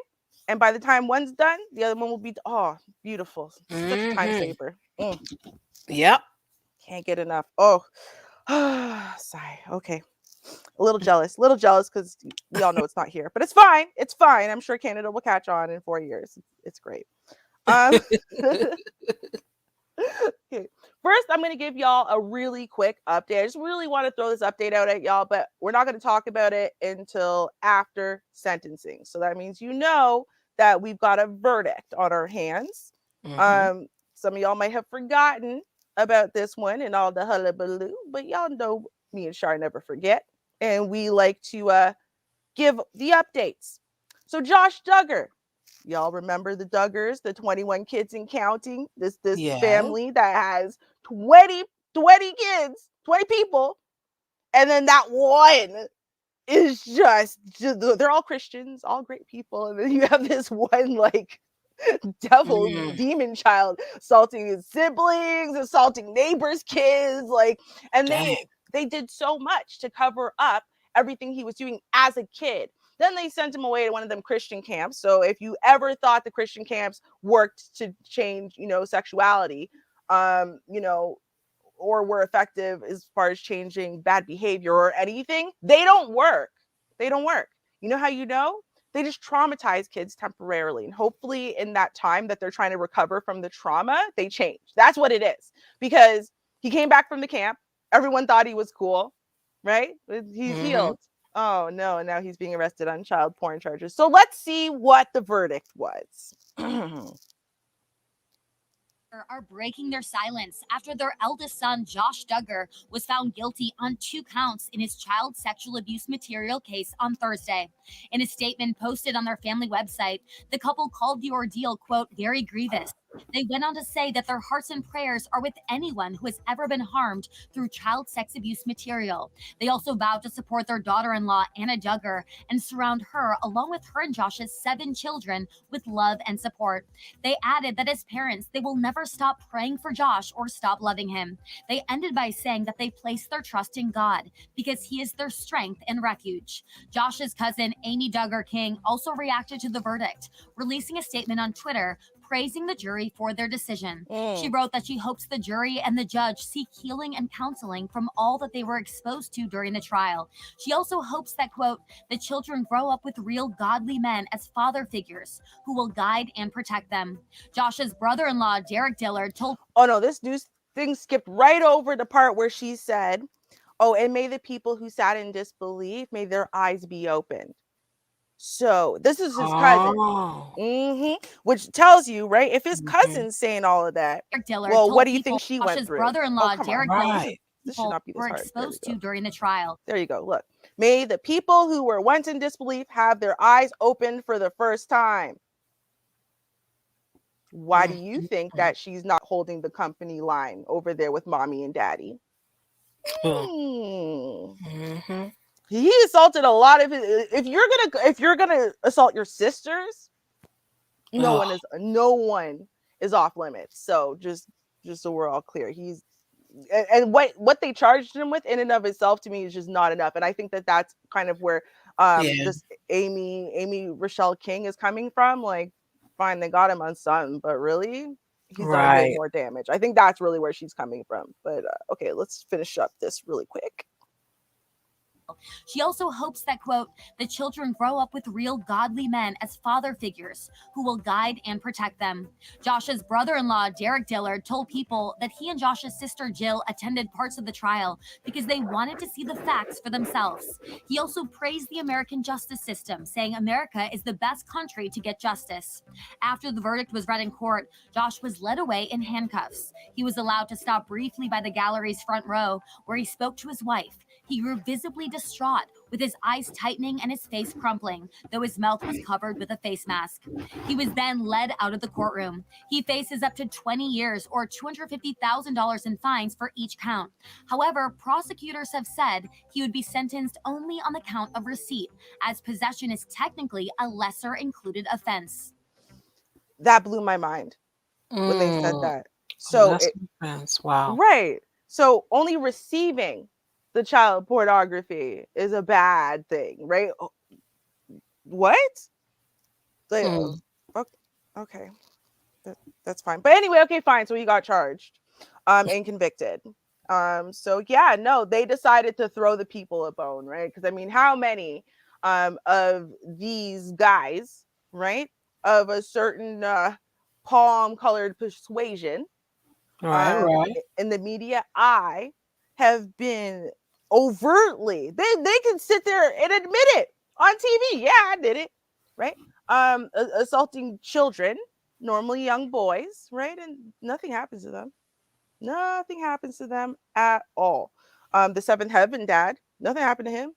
And by the time one's done, the other one will be, beautiful. Such a time saver. Yep. Can't get enough. Oh, sigh. Okay. A little jealous because we all know it's not here, but it's fine. It's fine. I'm sure Canada will catch on in 4 years. It's great. Okay. First, I'm going to give y'all a really quick update. I just really want to throw this update out at y'all, but we're not going to talk about it until after sentencing. So that means that we've got a verdict on our hands. Some of y'all might have forgotten about this one and all the hullabaloo, but y'all know me and Char never forget. And we like to give the updates. So Josh Duggar, y'all remember the Duggars, the 21 kids and counting, this family that has 20 kids, 20 people. And then that one is just they're all Christians, all great people. And then you have this one like devil demon child assaulting his siblings, assaulting neighbors' kids, and they did so much to cover up everything he was doing as a kid. Then they sent him away to one of them Christian camps. So if you ever thought the Christian camps worked to change, sexuality, or were effective as far as changing bad behavior or anything, they don't work. They don't work. You know how you know? They just traumatize kids temporarily. And hopefully in that time that they're trying to recover from the trauma, they change. That's what it is. Because he came back from the camp. Everyone thought he was cool, right? He's healed. Oh, no. And now he's being arrested on child porn charges. So let's see what the verdict was. Are breaking their silence after their eldest son, Josh Duggar, was found guilty on 2 counts in his child sexual abuse material case on Thursday. In a statement posted on their family website, the couple called the ordeal, quote, very grievous. They went on to say that their hearts and prayers are with anyone who has ever been harmed through child sex abuse material. They also vowed to support their daughter-in-law, Anna Duggar, and surround her, along with her and Josh's 7 children, with love and support. They added that as parents, they will never stop praying for Josh or stop loving him. They ended by saying that they place their trust in God because he is their strength and refuge. Josh's cousin, Amy Duggar King, also reacted to the verdict, releasing a statement on Twitter praising the jury for their decision. She wrote that she hopes the jury and the judge seek healing and counseling from all that they were exposed to during the trial. She also hopes that, quote, the children grow up with real godly men as father figures who will guide and protect them. Josh's brother-in-law, Derek Dillard, told... Oh, no, this news thing skipped right over the part where she said, oh, and may the people who sat in disbelief, may their eyes be opened. So this is his cousin, which tells you, right? If his cousin's saying all of that, well, what do you think she went through? Brother-in-law, Derek Dillard, this should not be this were hard. exposed to during the trial. There you go. Look, may the people who were once in disbelief have their eyes opened for the first time. Why do you think that she's not holding the company line over there with mommy and daddy? He assaulted a lot of his. If you're gonna assault your sisters, no one is off limits. So just so we're all clear, he's and what they charged him with in and of itself to me is just not enough. And I think that that's kind of where this Amy Rochelle King is coming from. Like, fine, they got him on something, but really, he's done way more damage. I think that's really where she's coming from. But okay, let's finish up this really quick. She also hopes that, quote, the children grow up with real godly men as father figures who will guide and protect them. Josh's brother-in-law, Derek Dillard, told People that he and Josh's sister Jill attended parts of the trial because they wanted to see the facts for themselves. He also praised the American justice system, saying America is the best country to get justice. After the verdict was read in court, Josh was led away in handcuffs. He was allowed to stop briefly by the gallery's front row, where he spoke to his wife. He grew visibly distraught, with his eyes tightening and his face crumpling, though his mouth was covered with a face mask. He was then led out of the courtroom. He faces up to 20 years or $250,000 in fines for each count. However, prosecutors have said he would be sentenced only on the count of receipt, as possession is technically a lesser included offense. That blew my mind when they said that. So wow. Right. So only receiving the child pornography is a bad thing, right? What? Like, okay, that's fine. But anyway, okay, fine. So he got charged, and convicted. So yeah, no, they decided to throw the people a bone, right? Because I mean, how many of these guys, right, of a certain palm-colored persuasion, Right. in the media eye, have been overtly, they can sit there and admit it on TV. Yeah, I did it, right? Assaulting children, normally young boys, right? And nothing happens to them. Nothing happens to them at all. The seventh heaven dad, nothing happened to him,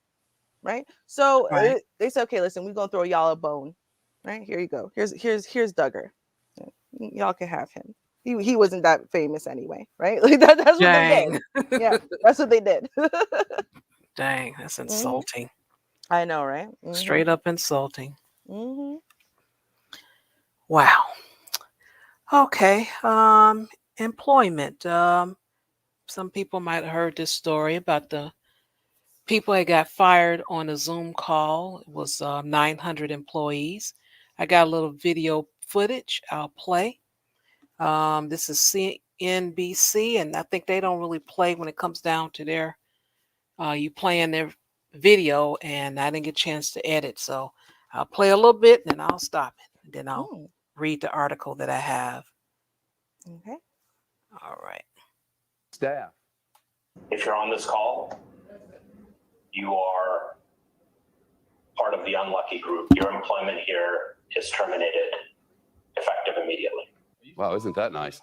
right? So Right. they said, okay, listen, we're gonna throw y'all a bone, right? Here you go. Here's Duggar. Y'all can have him. He wasn't that famous anyway, right? Like that's what they did. Dang. Yeah, that's what they did. Dang, that's Mhm. insulting. I know, right? Mhm. Straight up insulting. Mhm. Wow. Okay. Employment. Some people might have heard this story about the people that got fired on a Zoom call. It was 900 employees. I got a little video footage I'll play. This is CNBC, and I think they don't really play when it comes down to their you playing their video, and I didn't get a chance to edit, so I'll play a little bit, and then I'll stop it, and then I'll read the article that I have. Okay. All right. Staff. If you're on this call, you are part of the unlucky group. Your employment here is terminated effective immediately. Wow, isn't that nice?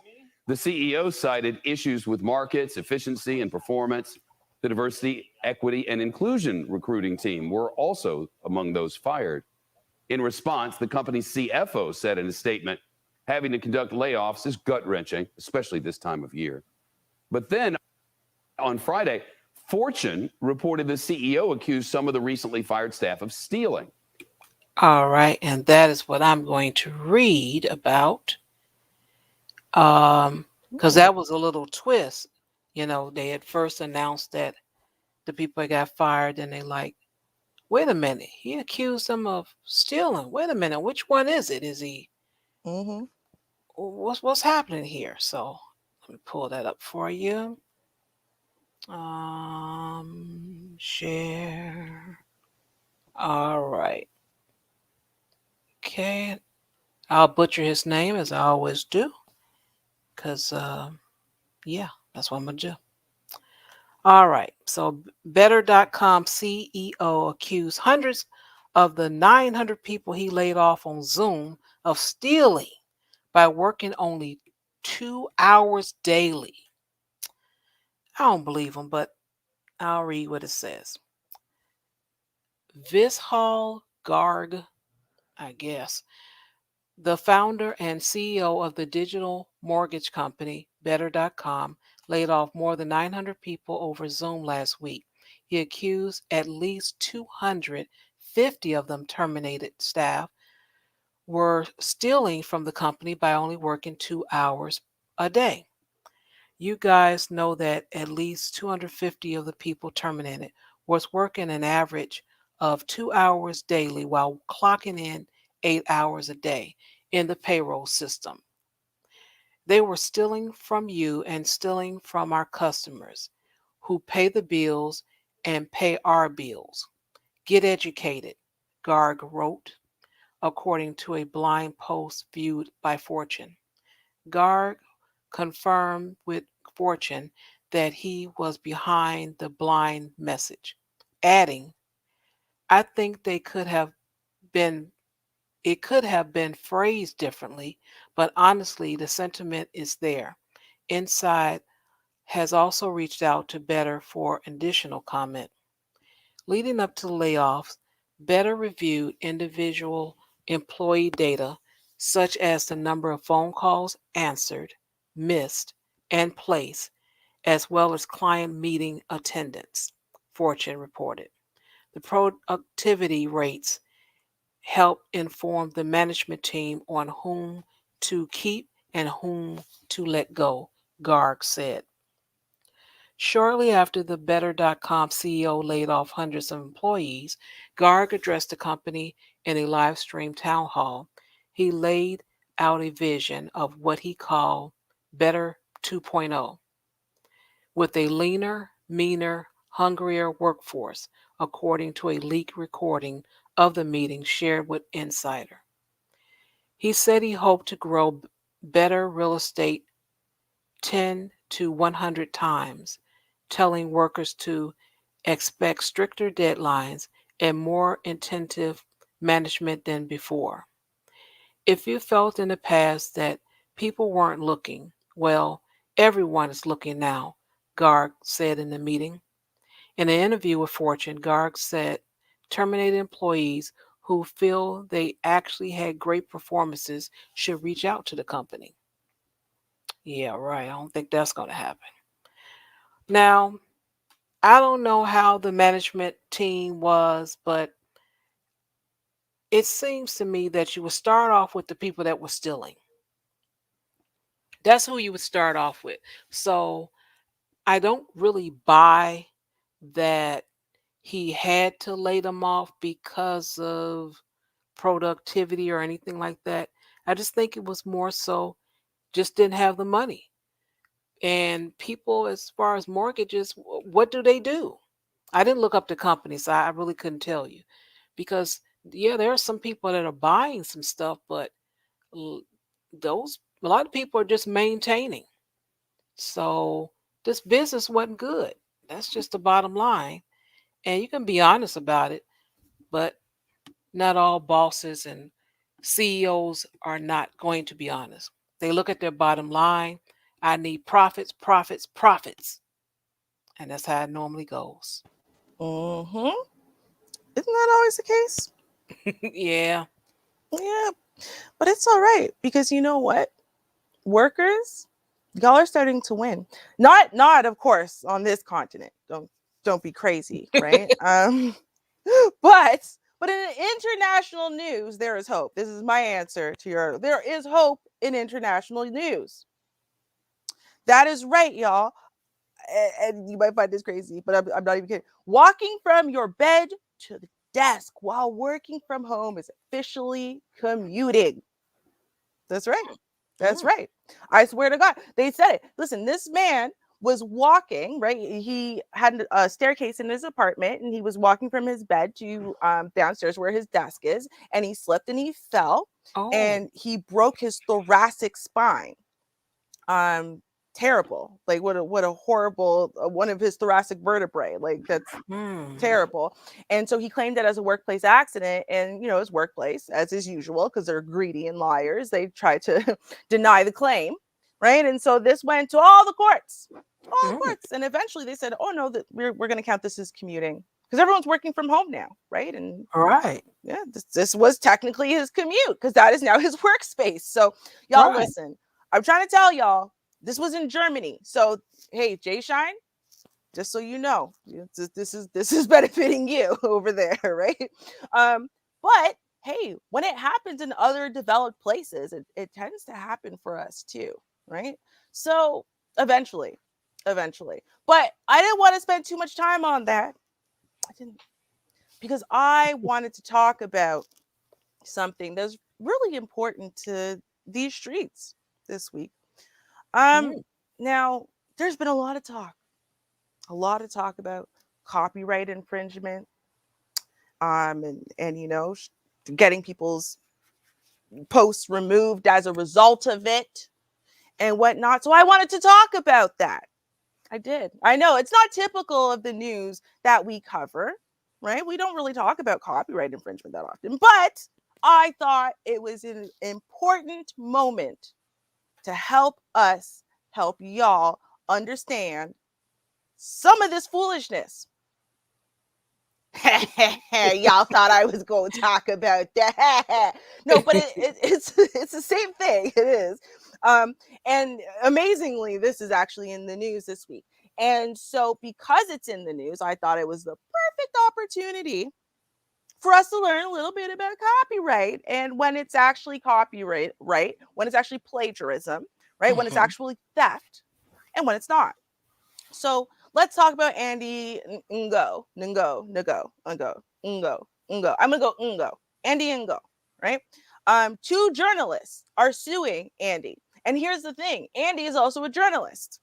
The CEO cited issues with markets, efficiency, and performance. The diversity, equity, and inclusion recruiting team were also among those fired. In response, the company's CFO said in a statement, having to conduct layoffs is gut-wrenching, especially this time of year. But then on Friday, Fortune reported the CEO accused some of the recently fired staff of stealing. All right, and that is what I'm going to read about. Because that was a little twist. You know, they had first announced that the people got fired, and they like, wait a minute, he accused them of stealing. Wait a minute, which one is it? Is he? Mm-hmm. What's happening here? So let me pull that up for you. Share. All right. Okay. I'll butcher his name as I always do. Because, yeah, that's what I'm going to do. All right. So, Better.com CEO accused hundreds of the 900 people he laid off on Zoom of stealing by working only 2 hours daily. I don't believe him, but I'll read what it says. Vishal Garg, I guess, the founder and CEO of the digital mortgage company Better.com, laid off more than 900 people over Zoom last week. He accused at least 250 of them terminated staff were stealing from the company by only working 2 hours a day. You guys know that at least 250 of the people terminated was working an average of 2 hours daily while clocking in 8 hours a day in the payroll system. They were stealing from you and stealing from our customers who pay the bills and pay our bills. Get educated, Garg wrote, according to a blind post viewed by Fortune. Garg confirmed with Fortune that he was behind the blind message, adding, I think it could have been phrased differently, but honestly, the sentiment is there. Inside has also reached out to Better for additional comment. Leading up to the layoffs, Better reviewed individual employee data, such as the number of phone calls answered, missed, and placed, as well as client meeting attendance, Fortune reported. The productivity rates help inform the management team on whom to keep and whom to let go, Garg said. Shortly after the Better.com CEO laid off hundreds of employees, Garg addressed the company in a live stream town hall. He laid out a vision of what he called Better 2.0, with a leaner, meaner, hungrier workforce, according to a leaked recording of the meeting shared with Insider. He said he hoped to grow Better real estate 10 to 100 times, telling workers to expect stricter deadlines and more intensive management than before. If you felt in the past that people weren't looking, well, everyone is looking now, Garg said in the meeting. In an interview with Fortune, Garg said terminated employees who feel they actually had great performances should reach out to the company. Yeah, right. I don't think that's going to happen. Now, I don't know how the management team was, but it seems to me that you would start off with the people that were stealing. That's who you would start off with. So I don't really buy that he had to lay them off because of productivity or anything like that. I just think it was more so just didn't have the money. And people, as far as mortgages, what do they do? I didn't look up the company, so I really couldn't tell you. Because, yeah, there are some people that are buying some stuff, but those, a lot of people are just maintaining. So this business wasn't good. That's just the bottom line. And you can be honest about it, but not all bosses and CEOs are not going to be honest. They look at their bottom line. I need profits, profits, profits. And that's how it normally goes. Mm-hmm. Isn't that always the case? Yeah. Yeah. But it's all right, because you know what? Workers, y'all are starting to win. Not of course on this continent. Don't be crazy, right? But in international news, there is hope. This is my answer to your. There is hope in international news. That is right, y'all. And you might find this crazy, but I'm not even kidding. Walking from your bed to the desk while working from home is officially commuting. That's right. That's right. I swear to God, they said it. Listen, this man was walking, right? He had a staircase in his apartment, and he was walking from his bed to downstairs where his desk is, and he slipped and he fell, and he broke his thoracic spine. Terrible. Like what a horrible one of his thoracic vertebrae. Like that's terrible. And so he claimed that as a workplace accident, and his workplace, as is usual, because they're greedy and liars, they try to deny the claim, right? And so this went to all the courts, and eventually they said, oh no, that we're going to count this as commuting, because everyone's working from home now, right? And yeah, this was technically his commute, because that is now his workspace. So y'all listen, I'm trying to tell y'all, this was in Germany. So hey, Jay Shine, just so you know, this is benefiting you over there, right? But hey, when it happens in other developed places, it tends to happen for us too, right? So eventually. But I didn't want to spend too much time on that. I didn't, because I wanted to talk about something that's really important to these streets this week. Now, there's been a lot of talk about copyright infringement, and getting people's posts removed as a result of it and whatnot. So I wanted to talk about that. I did. I know it's not typical of the news that we cover, right? We don't really talk about copyright infringement that often, but I thought it was an important moment to help y'all understand some of this foolishness. Y'all thought I was going to talk about that. No, but it's the same thing. It is. And amazingly, this is actually in the news this week. And so because it's in the news, I thought it was the perfect opportunity for us to learn a little bit about copyright, and when it's actually copyright, right? When it's actually plagiarism, right? When it's actually theft, and when it's not. So let's talk about Andy Ngo. I'm gonna go Ngo. Andy Ngo, right? 2 journalists are suing Andy. And here's the thing, Andy is also a journalist.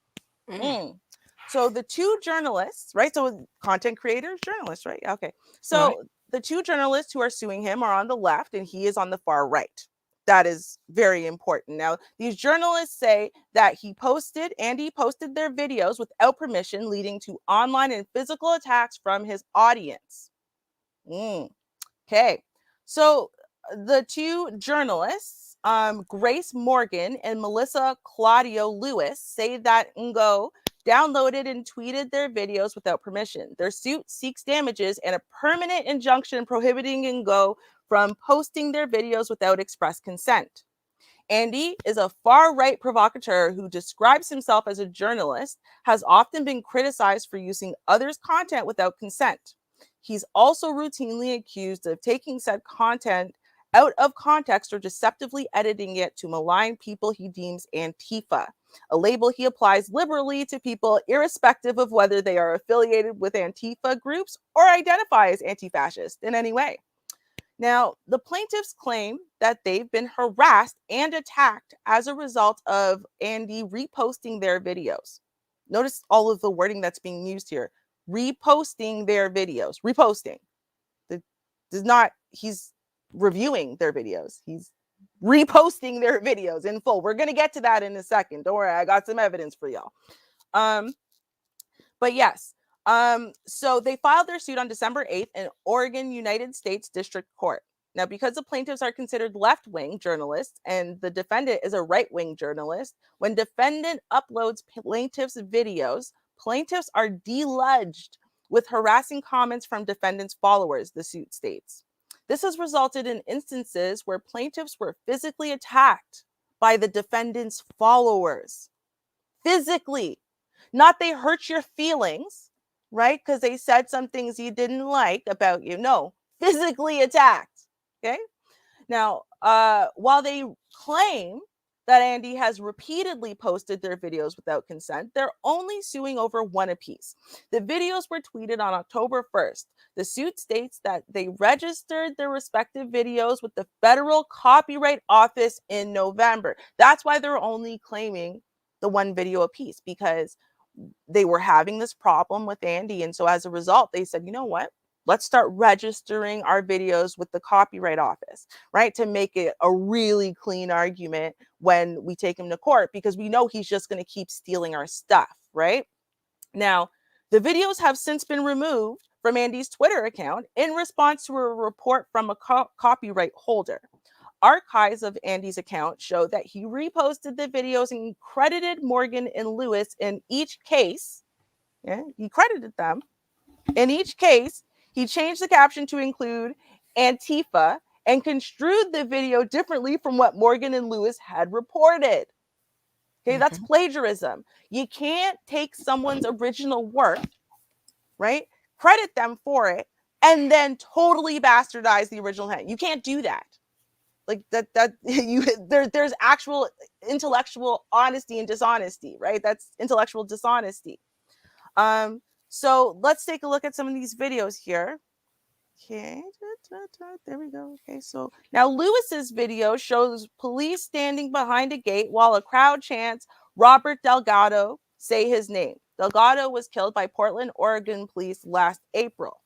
So the 2 journalists, right? So content creators, journalists, right? Okay. So the 2 journalists who are suing him are on the left and he is on the far right. That is very important. Now, these journalists say that Andy posted their videos without permission, leading to online and physical attacks from his audience. Okay. So the 2 journalists, Grace Morgan and Melissa Claudio Lewis, say that Ngo downloaded and tweeted their videos without permission. Their suit seeks damages and a permanent injunction prohibiting Ngo from posting their videos without express consent. Andy is a far-right provocateur who describes himself as a journalist, has often been criticized for using others' content without consent. He's also routinely accused of taking said content out of context or deceptively editing it to malign people he deems Antifa, a label he applies liberally to people irrespective of whether they are affiliated with Antifa groups or identify as anti-fascist in any way. Now, the plaintiffs claim that they've been harassed and attacked as a result of Andy reposting their videos. Notice all of the wording that's being used here. Reposting their videos. Reposting. He's reviewing their videos. He's reposting their videos in full. We're going to get to that in a second. Don't worry, I got some evidence for y'all. But yes. So they filed their suit on December 8th in Oregon United States District Court. Now, because the plaintiffs are considered left-wing journalists and the defendant is a right-wing journalist, when defendant uploads plaintiffs' videos, plaintiffs are deluged with harassing comments from defendant's followers, the suit states. This has resulted in instances where plaintiffs were physically attacked by the defendant's followers. Physically. Not they hurt your feelings, right? Because they said some things you didn't like about you. No, physically attacked. Okay. Now, while they claim that Andy has repeatedly posted their videos without consent, they're only suing over one apiece. The videos were tweeted on October 1st. The suit states that they registered their respective videos with the Federal Copyright Office in November. That's why they're only claiming the one video apiece, because they were having this problem with Andy. And so as a result, they said, you know what? Let's start registering our videos with the Copyright Office, right? To make it a really clean argument when we take him to court, because we know he's just going to keep stealing our stuff, right? Now, the videos have since been removed from Andy's Twitter account in response to a report from a copyright holder. Archives of Andy's account show that he reposted the videos and credited Morgan and Lewis in each case. Yeah, he credited them. In each case, he changed the caption to include Antifa and construed the video differently from what Morgan and Lewis had reported. Okay, that's plagiarism. You can't take someone's original work, right? Credit them for it and then totally bastardize the original intent. You can't do that. Like there's actual intellectual honesty and dishonesty, right? That's intellectual dishonesty. So let's take a look at some of these videos here. Okay, there we go. Okay, so now Lewis's video shows police standing behind a gate while a crowd chants Robert Delgado, say his name. Delgado was killed by Portland, Oregon police last April.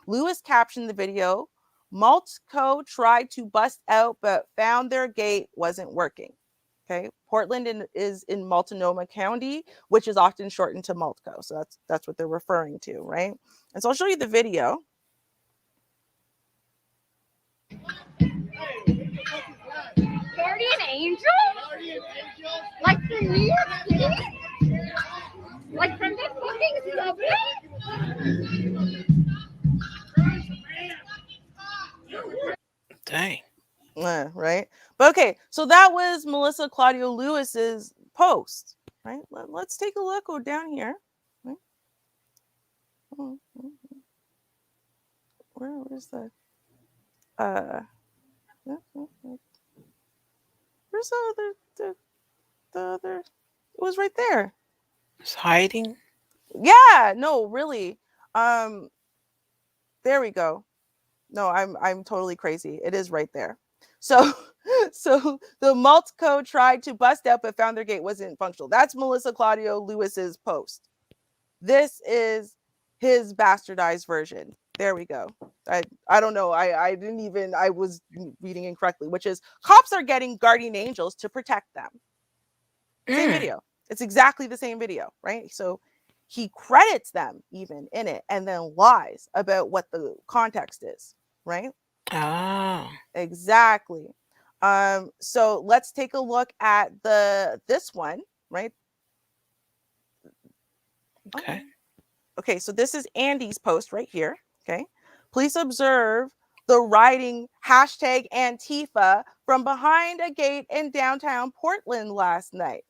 Lewis captioned the video, Maltco tried to bust out but found their gate wasn't working. Okay, Portland is in Multnomah County, which is often shortened to Maltco. So that's what they're referring to, right? And so I'll show you the video. Guardian Angel? Like from New York City? Like from the fucking subway? Dang. Right. But okay, so that was Melissa Claudio Lewis's post, right? Let's take a look. Go down here. Right? Where's the where's the other? It was right there. It's hiding. Yeah, no, really. There we go. No, I'm totally crazy. It is right there. So the Maltco tried to bust out but found their gate wasn't functional. That's Melissa Claudio Lewis's post. This is his bastardized version. There we go. I don't know. I was reading incorrectly, which is cops are getting guardian angels to protect them. Same video. It's exactly the same video, right? So he credits them even in it and then lies about what the context is, right? Ah. Exactly. So let's take a look at this one, right? Okay. Okay, so this is Andy's post right here. Okay. Please observe the rioting hashtag Antifa from behind a gate in downtown Portland last night.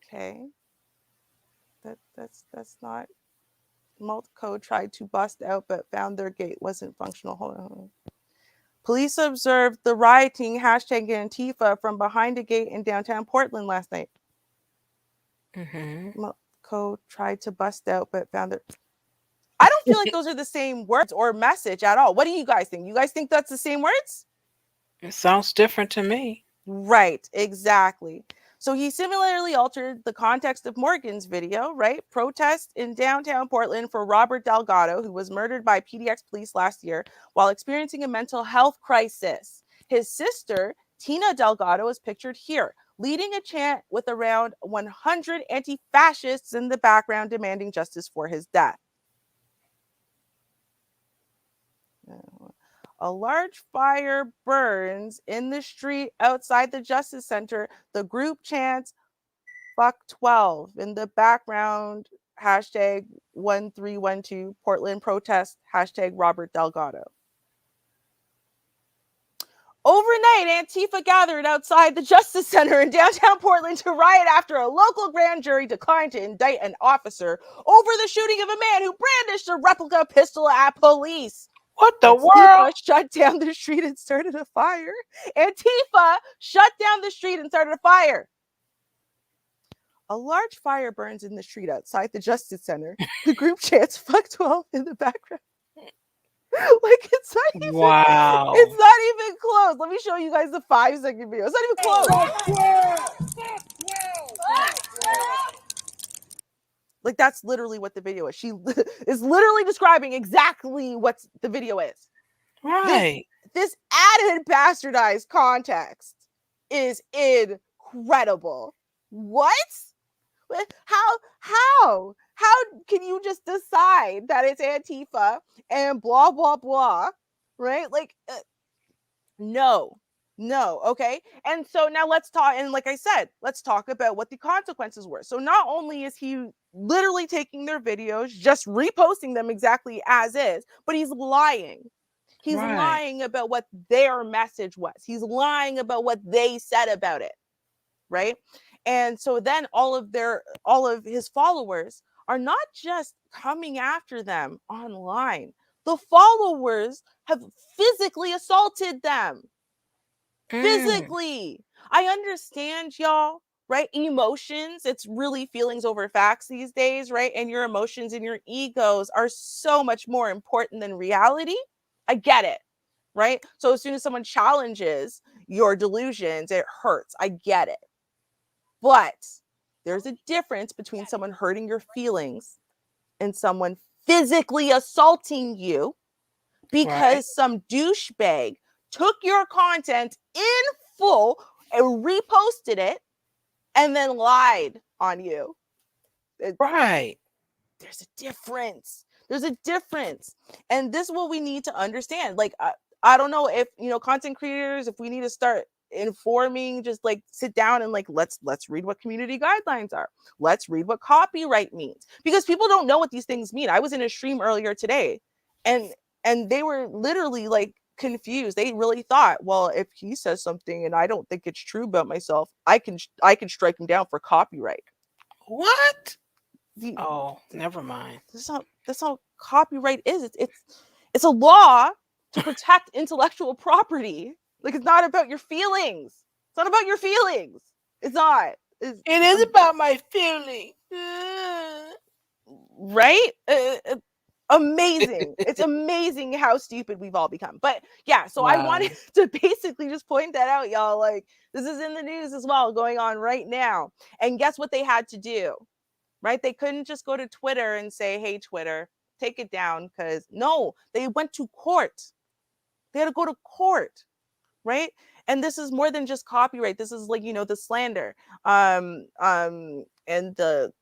Okay. That's not. Maltco tried to bust out but found their gate wasn't functional. Hold on. Police observed the rioting hashtag Antifa from behind a gate in downtown Portland last night. Maltco tried to bust out but found it. I don't feel like those are the same words or message at all. What do you guys think? You guys think that's the same words? It sounds different to me. Right, exactly. So he similarly altered the context of Morgan's video, right? Protest in downtown Portland for Robert Delgado, who was murdered by PDX police last year while experiencing a mental health crisis. His sister, Tina Delgado, is pictured here, leading a chant with around 100 anti-fascists in the background demanding justice for his death. A large fire burns in the street outside the Justice Center. The group chants "Fuck 12" in the background. Hashtag 1312 Portland protest. Hashtag Robert Delgado. Overnight, Antifa gathered outside the Justice Center in downtown Portland to riot after a local grand jury declined to indict an officer over the shooting of a man who brandished a replica pistol at police. What the Antifa world? shut down the street and started a fire. Antifa shut down the street and started a fire. A large fire burns in the street outside the Justice Center. The group chants "Fuck 12" in the background. Like it's not even. Wow. It's not even close. Let me show you guys the 5-second video. It's not even close. Like that's literally what the video is. She is literally describing exactly what the video is. Right. This added bastardized context is incredible. What? How can you just decide that it's Antifa and blah blah blah, right? Like no, okay. And so now let's talk, and like I said, let's talk about what the consequences were. So not only is he literally taking their videos, just reposting them exactly as is, but he's lying. He's lying about what their message was. He's lying about what they said about it, right? And so then all of his followers are not just coming after them online. The followers have physically assaulted them. Physically. I understand, y'all, right? Emotions, it's really feelings over facts these days, right? And your emotions and your egos are so much more important than reality. I get it, right? So as soon as someone challenges your delusions, it hurts. I get it. But there's a difference between someone hurting your feelings and someone physically assaulting you because some douchebag took your content in full and reposted it and then lied on you. Right. There's a difference. There's a difference. And this is what we need to understand. Like, I don't know if, content creators, if we need to start informing, just like sit down and like, let's read what community guidelines are. Let's read what copyright means, because people don't know what these things mean. I was in a stream earlier today and they were literally like confused. They really thought, well, if he says something and I don't think it's true about myself, I can strike him down for copyright. What? Never mind. That's how copyright is. It's a law to protect intellectual property. Like, it's not about your feelings. It's not about your feelings. It's not. It is about my feelings. Right? Amazing. It's amazing how stupid we've all become. But yeah, so I wanted to basically just point that out, y'all. Like, this is in the news as well, going on right now. And guess what they had to do? Right? They couldn't just go to Twitter and say, hey, Twitter, take it down. Because no, they went to court. They had to go to court. Right? And this is more than just copyright. This is like, the slander. And the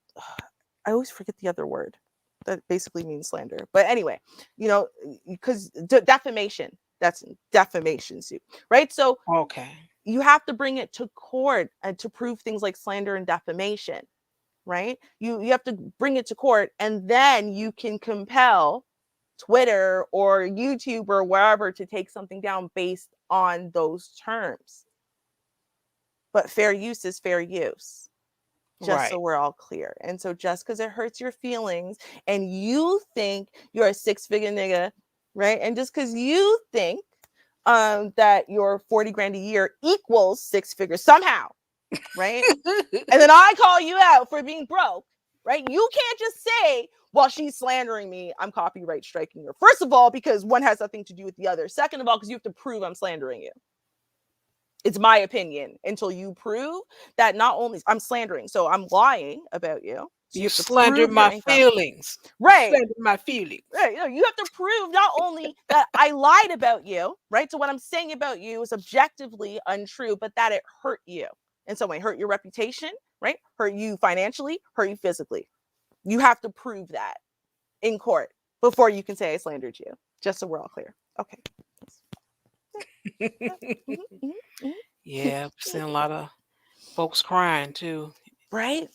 I always forget the other word that basically means slander. But anyway, because defamation, that's defamation suit, right? So okay, you have to bring it to court and to prove things like slander and defamation, right? You have to bring it to court, and then you can compel Twitter or YouTube or wherever to take something down based on those terms. But fair use is fair use. Just so we're all clear. And so just because it hurts your feelings and you think you're a 6-figure nigga, right? And just because you think that your 40 grand a year equals 6 figures somehow, right? And then I call you out for being broke, right? You can't just say, well, she's slandering me, I'm copyright striking her. First of all, because one has nothing to do with the other. Second of all, because you have to prove I'm slandering you. It's my opinion until you prove that not only I'm slandering, so I'm lying about you. So you slander my feelings. Right. Slander my feelings. Right. You have to prove not only that I lied about you, right? So what I'm saying about you is objectively untrue, but that it hurt you in some way, hurt your reputation, right? Hurt you financially, hurt you physically. You have to prove that in court before you can say I slandered you, just so we're all clear. Okay. Yeah, I've seen a lot of folks crying too. Right?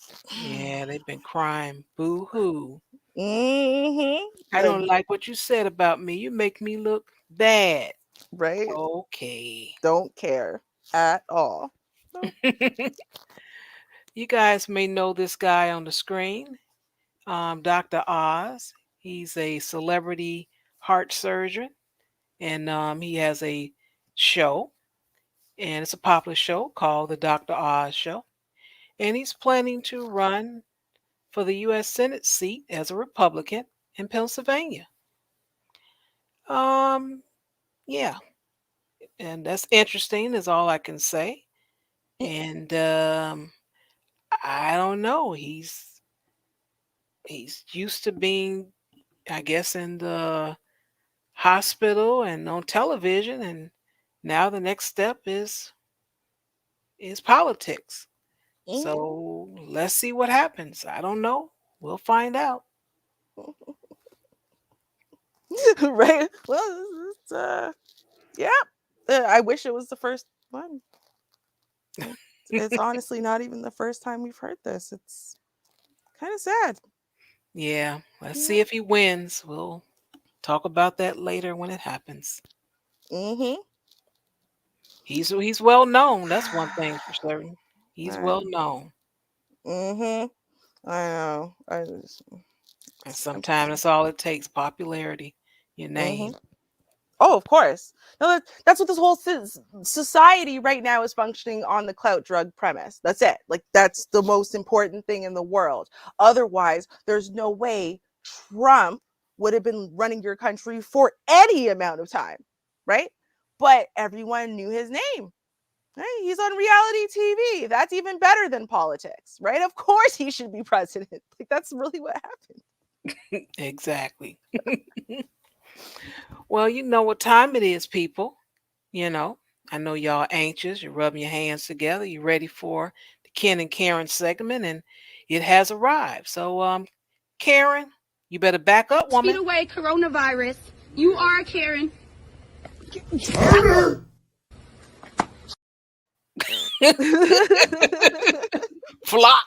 Yeah, they've been crying. Boo-hoo. Mm-hmm. I don't like what you said about me. You make me look bad. Right? Okay. Don't care at all. You guys may know this guy on the screen, Dr. Oz. He's a celebrity heart surgeon, and he has a show, and it's a popular show called The Dr. Oz Show. And he's planning to run for the U.S. Senate seat as a Republican in Pennsylvania. Yeah. And that's interesting is all I can say. And I don't know. He's used to being, I guess, in the hospital and on television, and now the next step is politics. So let's see what happens. I don't know. We'll find out. Right? Well, yeah. I wish it was the first one. It's honestly not even the first time we've heard this. It's kind of sad. Yeah. Let's see if he wins. We'll talk about that later when it happens. Mm-hmm. He's well known. That's one thing for certain. He's well known. Mm-hmm. I know. And sometimes that's all it takes, popularity, your name. Oh, of course. No, that's what this whole society right now is functioning on, the clout drug premise. That's it. Like, that's the most important thing in the world. Otherwise, there's no way Trump would have been running your country for any amount of time, right? But everyone knew his name. Right? He's on reality TV. That's even better than politics, right? Of course he should be president. Like, that's really what happened. Exactly. Well, you know what time it is, people. I know y'all anxious. You're rubbing your hands together. You're ready for the Ken and Karen segment, and it has arrived. So, Karen, you better back up, woman. Speed away, coronavirus. You are Karen. Flop.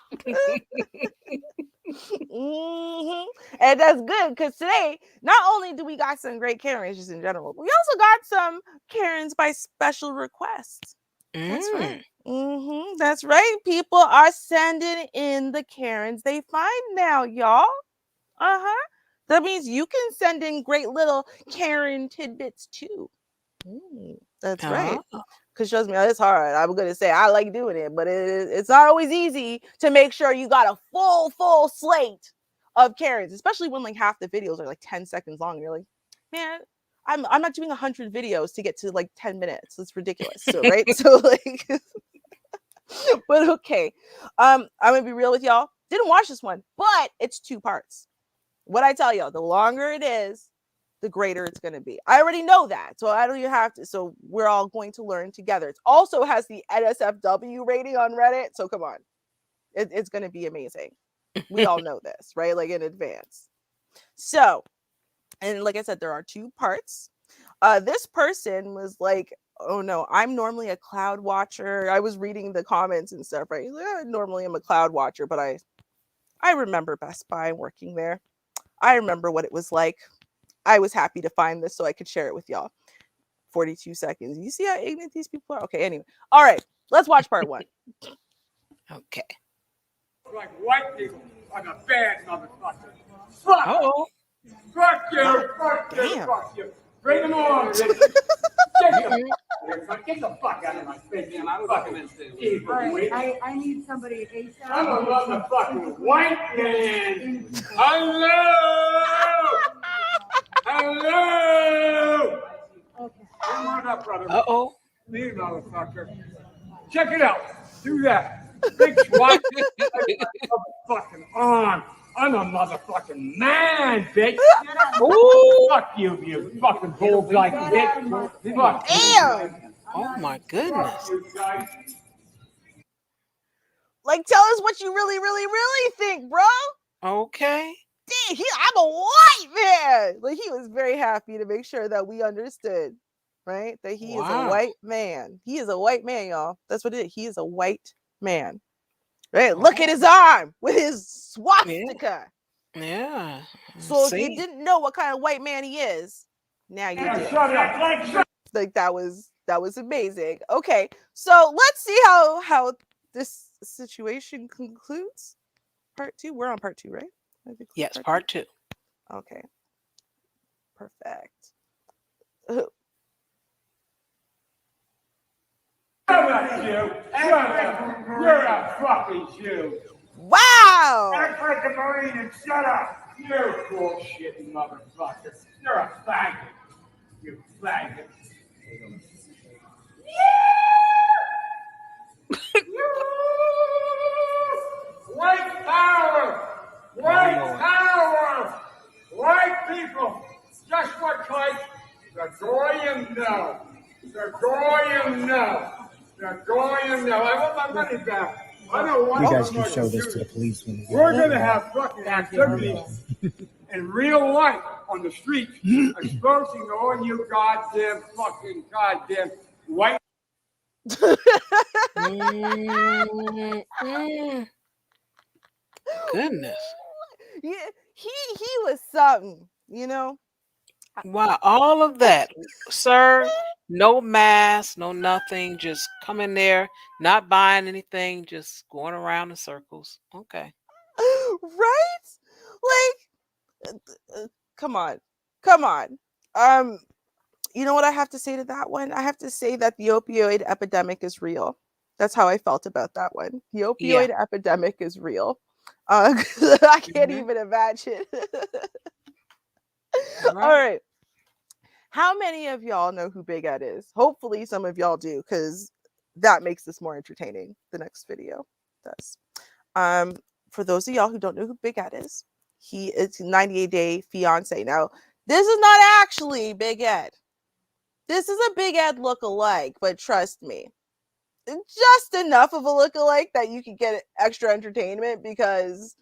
And that's good, because today not only do we got some great Karens just in general, we also got some Karens by special request. That's right. That's right. People are sending in the Karens they find now, y'all. That means you can send in great little Karen tidbits too. That's right. Because trust me, it's hard. I'm gonna say I like doing it, but it's not always easy to make sure you got a full slate of Karens, especially when like half the videos are like 10 seconds long. And you're like, man, I'm not doing 100 videos to get to like 10 minutes. It's ridiculous. So right, so like, but okay, I'm gonna be real with y'all. Didn't watch this one, but it's 2 parts. What I tell y'all, the longer it is, the greater it's going to be. I already know that, so I don't even have to. So we're all going to learn together. It also has the NSFW rating on Reddit, so come on, it's going to be amazing. We all know this, right? Like in advance. So, and like I said, there are 2 parts. This person was like, oh no, I'm normally a cloud watcher. I was reading the comments and stuff, right? Like, normally I'm a cloud watcher, but I remember Best Buy working there. I remember what it was like. I was happy to find this so I could share it with y'all. 42 seconds. You see how ignorant these people are? Okay, anyway. All right, let's watch part 1. Okay. Like white people are the bad motherfuckers. Fuck! Oh. Fuck you! Fuck you! Fuck you! Bring them on, bitch! Get the fuck out of my face, man. I'm fucking evil. I need somebody ASAP. I'm a motherfucking white man. Hello! Hello! Okay. Come on up, brother. Uh-oh. Me, motherfucker. Check it out. Do that. Big swat. Fucking on. I'm a motherfucking man, bitch. Ooh. Fuck you, you fucking bull-like bitch. Fuck. Damn. Oh my goodness. Like, tell us what you really think, bro. Okay. Dang, I'm a white man. Like, he was very happy to make sure that we understood, right? That he is a white man. He is a white man, y'all. That's what it is. He is a white man. Right? Look at his arm with his swastika. Yeah. So if you didn't know what kind of white man he is, now you do. Shut up. Like, that was amazing. Okay, so let's see how this situation concludes. Part 2. We're on part 2, right? Yes, part 2. Okay. Perfect. Shut up, you. Shut up. You're a fucking Jew. Wow. Act like a Marine and shut up. You're a bullshit motherfucker. You're a faggot. You faggot. White power! White power! White people! Just what type? The Goyim know. The Goyim know. The Goyim know. I want my money back. I don't want you guys can show this to the police when we're going to have fucking activities in real life on the street, exposing all you goddamn white. Goodness. Yeah, he was something, you know. Wow, all of that, sir. No mask, no nothing. Just come in there, not buying anything, just going around in circles. Okay. Right? Like, come on. You know what I have to say to that one? I have to say that the opioid epidemic is real. That's how I felt about that one. The opioid epidemic is real. I can't even imagine. All right. How many of y'all know who Big Ed is? Hopefully some of y'all do, because that makes this more entertaining. The next video does. For those of y'all who don't know who Big Ed is, he is 98 Day Fiance. Now, this is not actually Big Ed. This is a Big Ed look-alike, but trust me, just enough of a look-alike that you can get extra entertainment because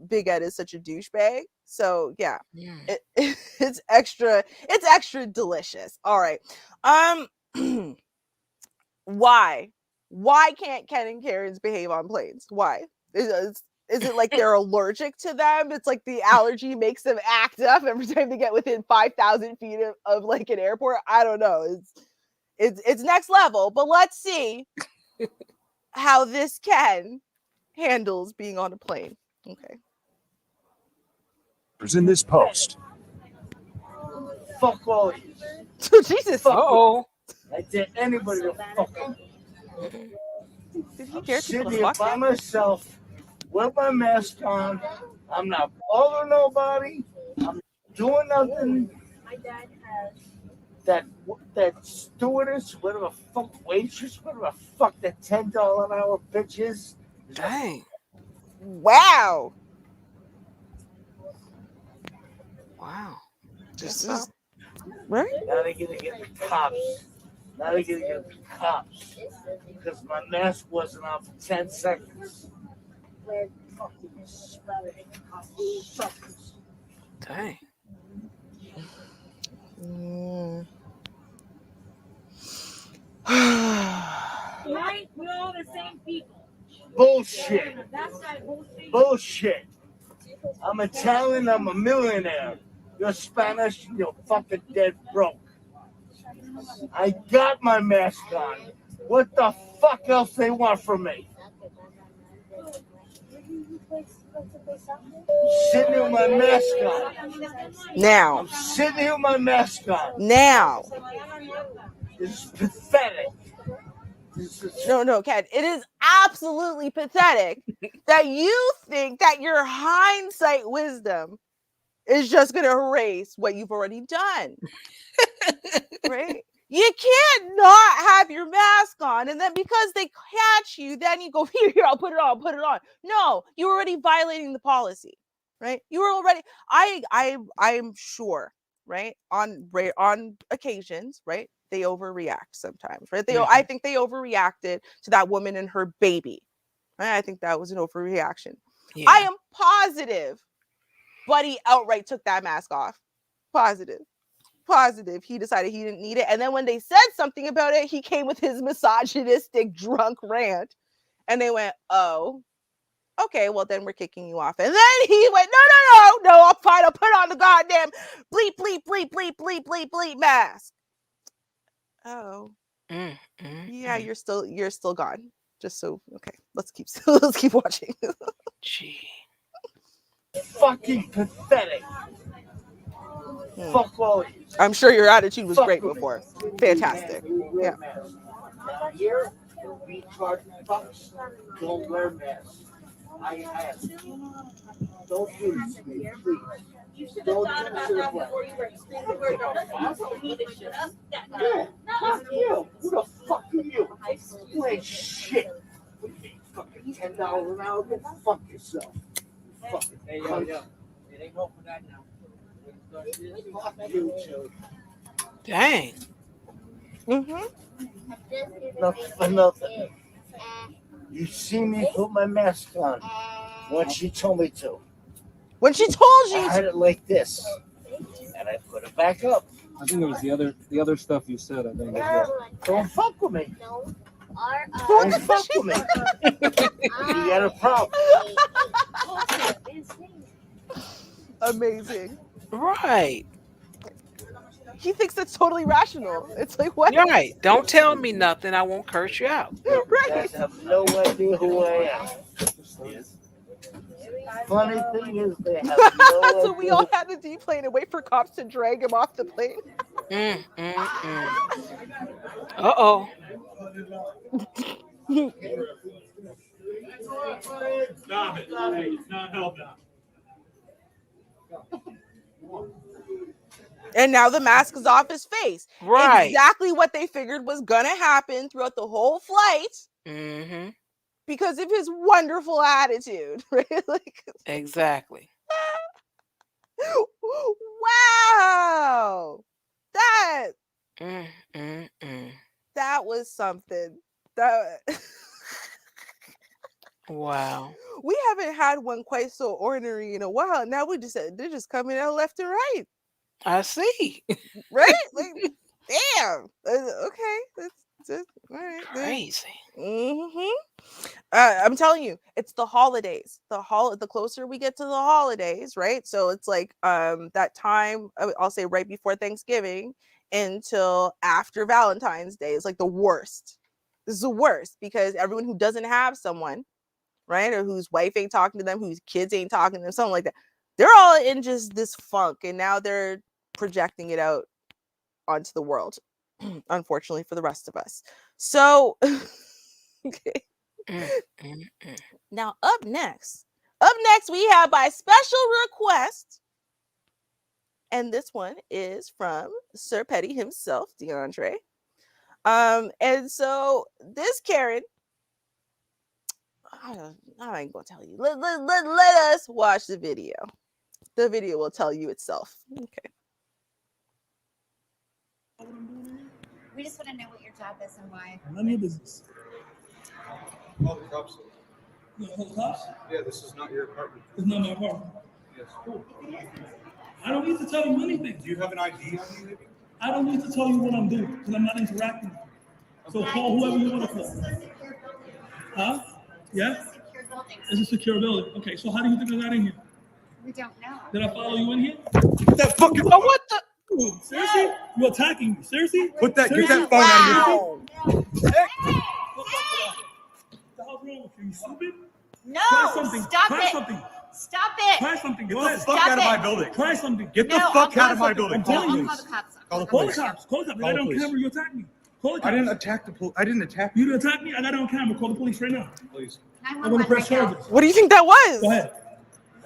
Big Ed is such a douchebag. So yeah. It's extra delicious. All right. Why can't Ken and Karen's behave on planes? Why? Is it like they're allergic to them? It's like the allergy makes them act up every time they get within 5,000 feet of like an airport. I don't know. It's next level, but let's see how this Ken handles being on a plane. Okay. In this post. Fuck all you. Jesus. Uh-oh. I dare anybody to fuck him. Did he dare Sitting people to here fuck by him? myself with my mask on. I'm not bothering nobody. I'm not doing nothing. That stewardess, whatever fuck waitress, whatever fuck that $10 an hour bitch is. Dang. Wow. Wow. This Just is right. Now they're gonna get the cops. Because my mask wasn't on for 10 seconds. Fucking suckers. dang. Right? We're all the same people. Bullshit. That's that whole thing. Bullshit. I'm Italian, I'm a millionaire. You're Spanish, you're fucking dead broke. I got my mask on. What the fuck else they want from me? Sitting here with my mask on. Now. I'm sitting here with my mask on. Now. This is pathetic. No, Ken. It is absolutely pathetic that you think that your hindsight wisdom is just going to erase what you've already done. Right? You can't not have your mask on, and then because they catch you, then you go, here, I'll put it on. No, you're already violating the policy, right? You were already. I'm sure, right? On occasions, right? They overreact sometimes, right? I think they overreacted to that woman and her baby. Right? I think that was an overreaction. Yeah. I am positive Buddy outright took that mask off. Positive. He decided he didn't need it. And then when they said something about it, he came with his misogynistic drunk rant. And they went, oh, okay, well, then we're kicking you off. And then he went, no, I'm fine. I'll put on the goddamn bleep mask. Oh. Yeah, you're still gone. Just so, okay, let's keep watching. Gee. Fucking pathetic. Fuck all you. I'm sure your attitude was great before. Fantastic. Yeah. Down here, we charge bucks. Don't wear masks. I ask. Don't do this to me, please. Don't do this to the yeah, fuck you. Who the fuck are you? You ain't shit. You ain't fucking $10 an hour. Go fuck yourself. Fucking hey, yo. It ain't no for that now. Fuck you, too. Dang. Nothing for nothing. You see me put my mask on when she told me to. When she told you, I had it like this, and I put it back up. I think it was the other stuff you said. I think. Don't fuck with me. Don't fuck with me. You got a problem. Amazing. Right. He thinks that's totally rational. It's like, what? You're right. Don't tell me nothing. I won't curse you out. You guys have no idea who I am. Funny thing is, they have no idea. So we all had to deplane and wait for cops to drag him off the plane. Uh-oh. Stop it. Hey, it's not helping. And now the mask is off his face. Right. Exactly what they figured was going to happen throughout the whole flight. Because of his wonderful attitude. Right? Like, exactly. Wow. That was something. Wow. We haven't had one quite so ordinary in a while. Now they're just coming out left and right. I see. Right? Like, damn. Okay. That's all right. Crazy. I'm telling you, it's the holidays. The closer we get to the holidays, right? So it's like that time, I'll say right before Thanksgiving until after Valentine's Day is like the worst. This is the worst because everyone who doesn't have someone, right, or whose wife ain't talking to them, whose kids ain't talking to them, something like that, they're all in just this funk, and now they're projecting it out onto the world. unfortunately for the rest of us. So, okay. Now, up next, we have by special request, and this one is from Sir Petty himself, DeAndre. And so this Karen, I ain't gonna tell you. Let us watch the video. The video will tell you itself. Okay. We just want to know what your job is and why. None of your business. Call the cops. You call the cops? Yeah, this is not your apartment. It's not my apartment. Yes. Cool. I don't need to tell you anything. Do you have an ID on you, maybe? I don't need to tell you what I'm doing because I'm not interacting. So call whoever you want to call. Huh? Yeah? It's a secure building. Okay, so how do you think I got in here? We don't know. Did I follow you in here? That fucking. Oh, what the? Seriously? No. You attacking me? Seriously? Put that. Seriously? Get that phone out of your. What the hell's wrong with you? You stupid? No. Try something. Stop Try it. something. Stop it. Try something. Get Go the ahead. fuck Stop out of my it. building. Try something. Get the No, fuck I'll out of my call building. I'm telling I'll you. call the cops. Call the Call the police. cops. Call the cops. Call I the don't police. camera. You attack me. Call the cops. I didn't attack the police. I didn't attack You didn't attack me. I got it on camera. Call the police right now. Please. I'm going to press charges. What do you think that was? Go ahead.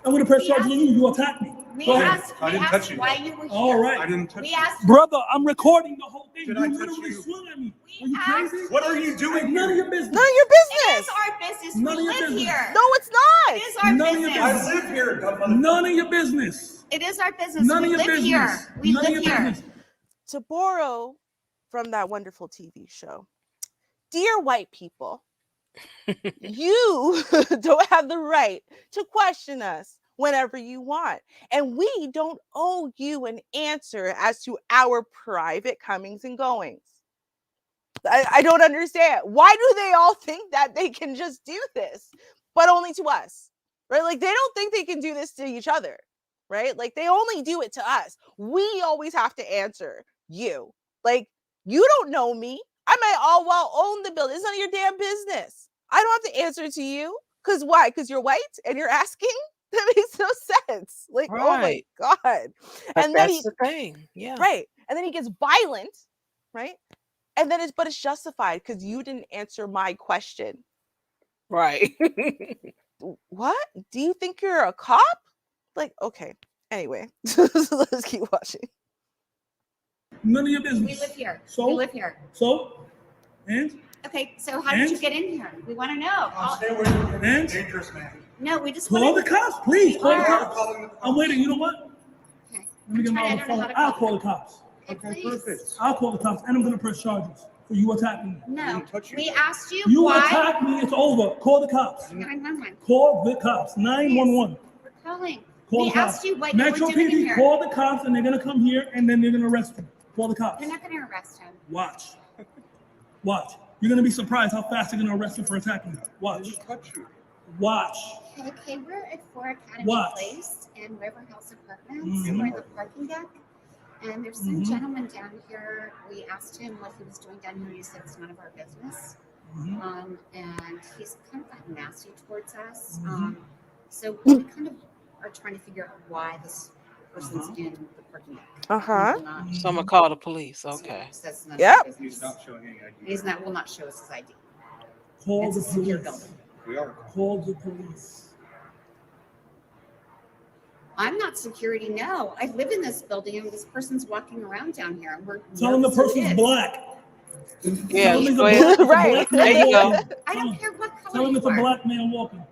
I'm going to press charges on you. You attacked me. We Go ahead. asked, I didn't touch you. why you were here. All right. I didn't touch We you. asked. Brother, I'm recording the whole thing. Did You I touch literally you? swung at me. We Are you asked- crazy? What are you doing? None of your business. None of your It is business. our business. None We of your live business. here. No, it's not. It is our None of your business. I live here. dumb None of your business. It is our business. None of We your live business. here. We None of live your here. business. To borrow from that wonderful TV show, dear white people, you don't have the right to question us whenever you want. And we don't owe you an answer as to our private comings and goings. I don't understand. Why do they all think that they can just do this, but only to us, right? Like, they don't think they can do this to each other, right? Like, they only do it to us. We always have to answer you. Like, you don't know me. I might all well own the building. It's none of your damn business. I don't have to answer to you. Because why? Because you're white and you're asking? That makes no sense. Like, oh my Right. God. But And then that's the thing. Yeah. right. And then he gets violent, right? And then it's justified because you didn't answer my question. Right. What? Do you think you're a cop? Like, okay. Anyway, let's keep watching. None of your business. We live here. So? We live here. So? And? Okay, so how did you And? get in here? We want to know. Stay away from me. And? Dangerous man. No, we just Call want the cops, please. Call the are. cops. I'm waiting. You know what? Okay. Let me get I'm my trying- I other don't know phone. how to I'll call call the cops. Okay, Please. perfect. I'll call the cops, and I'm going to press charges for you attacking me. No, didn't touch you. we asked you, You why. attack me, it's over. Call the cops. 911. Call the cops. 911. We're calling. Call We the cops. asked you what you Metro were doing in PD, here. call the cops, and they're going to come here, and then they're going to arrest you. Call the cops. They're not going to arrest him. Watch. Watch. You're going to be surprised how fast they're going to arrest you for attacking you. I Watch. just touched you. Watch. Okay, we're at 4 Academy Watch. Place in River House Apartments. Mhm. We're in the parking deck. And there's some Mhm. gentleman down here. We asked him what he was doing down here. He said it's none of our business. Mhm. And he's kind of gotten nasty towards us. Mhm. So we kind of are trying to figure out why this person's in the parking deck. Uh-huh. He's not- So I'm gonna call the police. Okay. says none of Yep. our business. He's not showing any ID. He's not. Will not show us his ID. Call It's the a secure police. building. We are. Call the police. I'm not security. No, I live in this building, and this person's walking around down here. And we're Tell them the nervous as it person's is. black. Yeah, Tell them it's go a ahead. black- it's a Right. black There man you go. walking. I Tell don't them- care what color Tell them you it's a are. black man walking.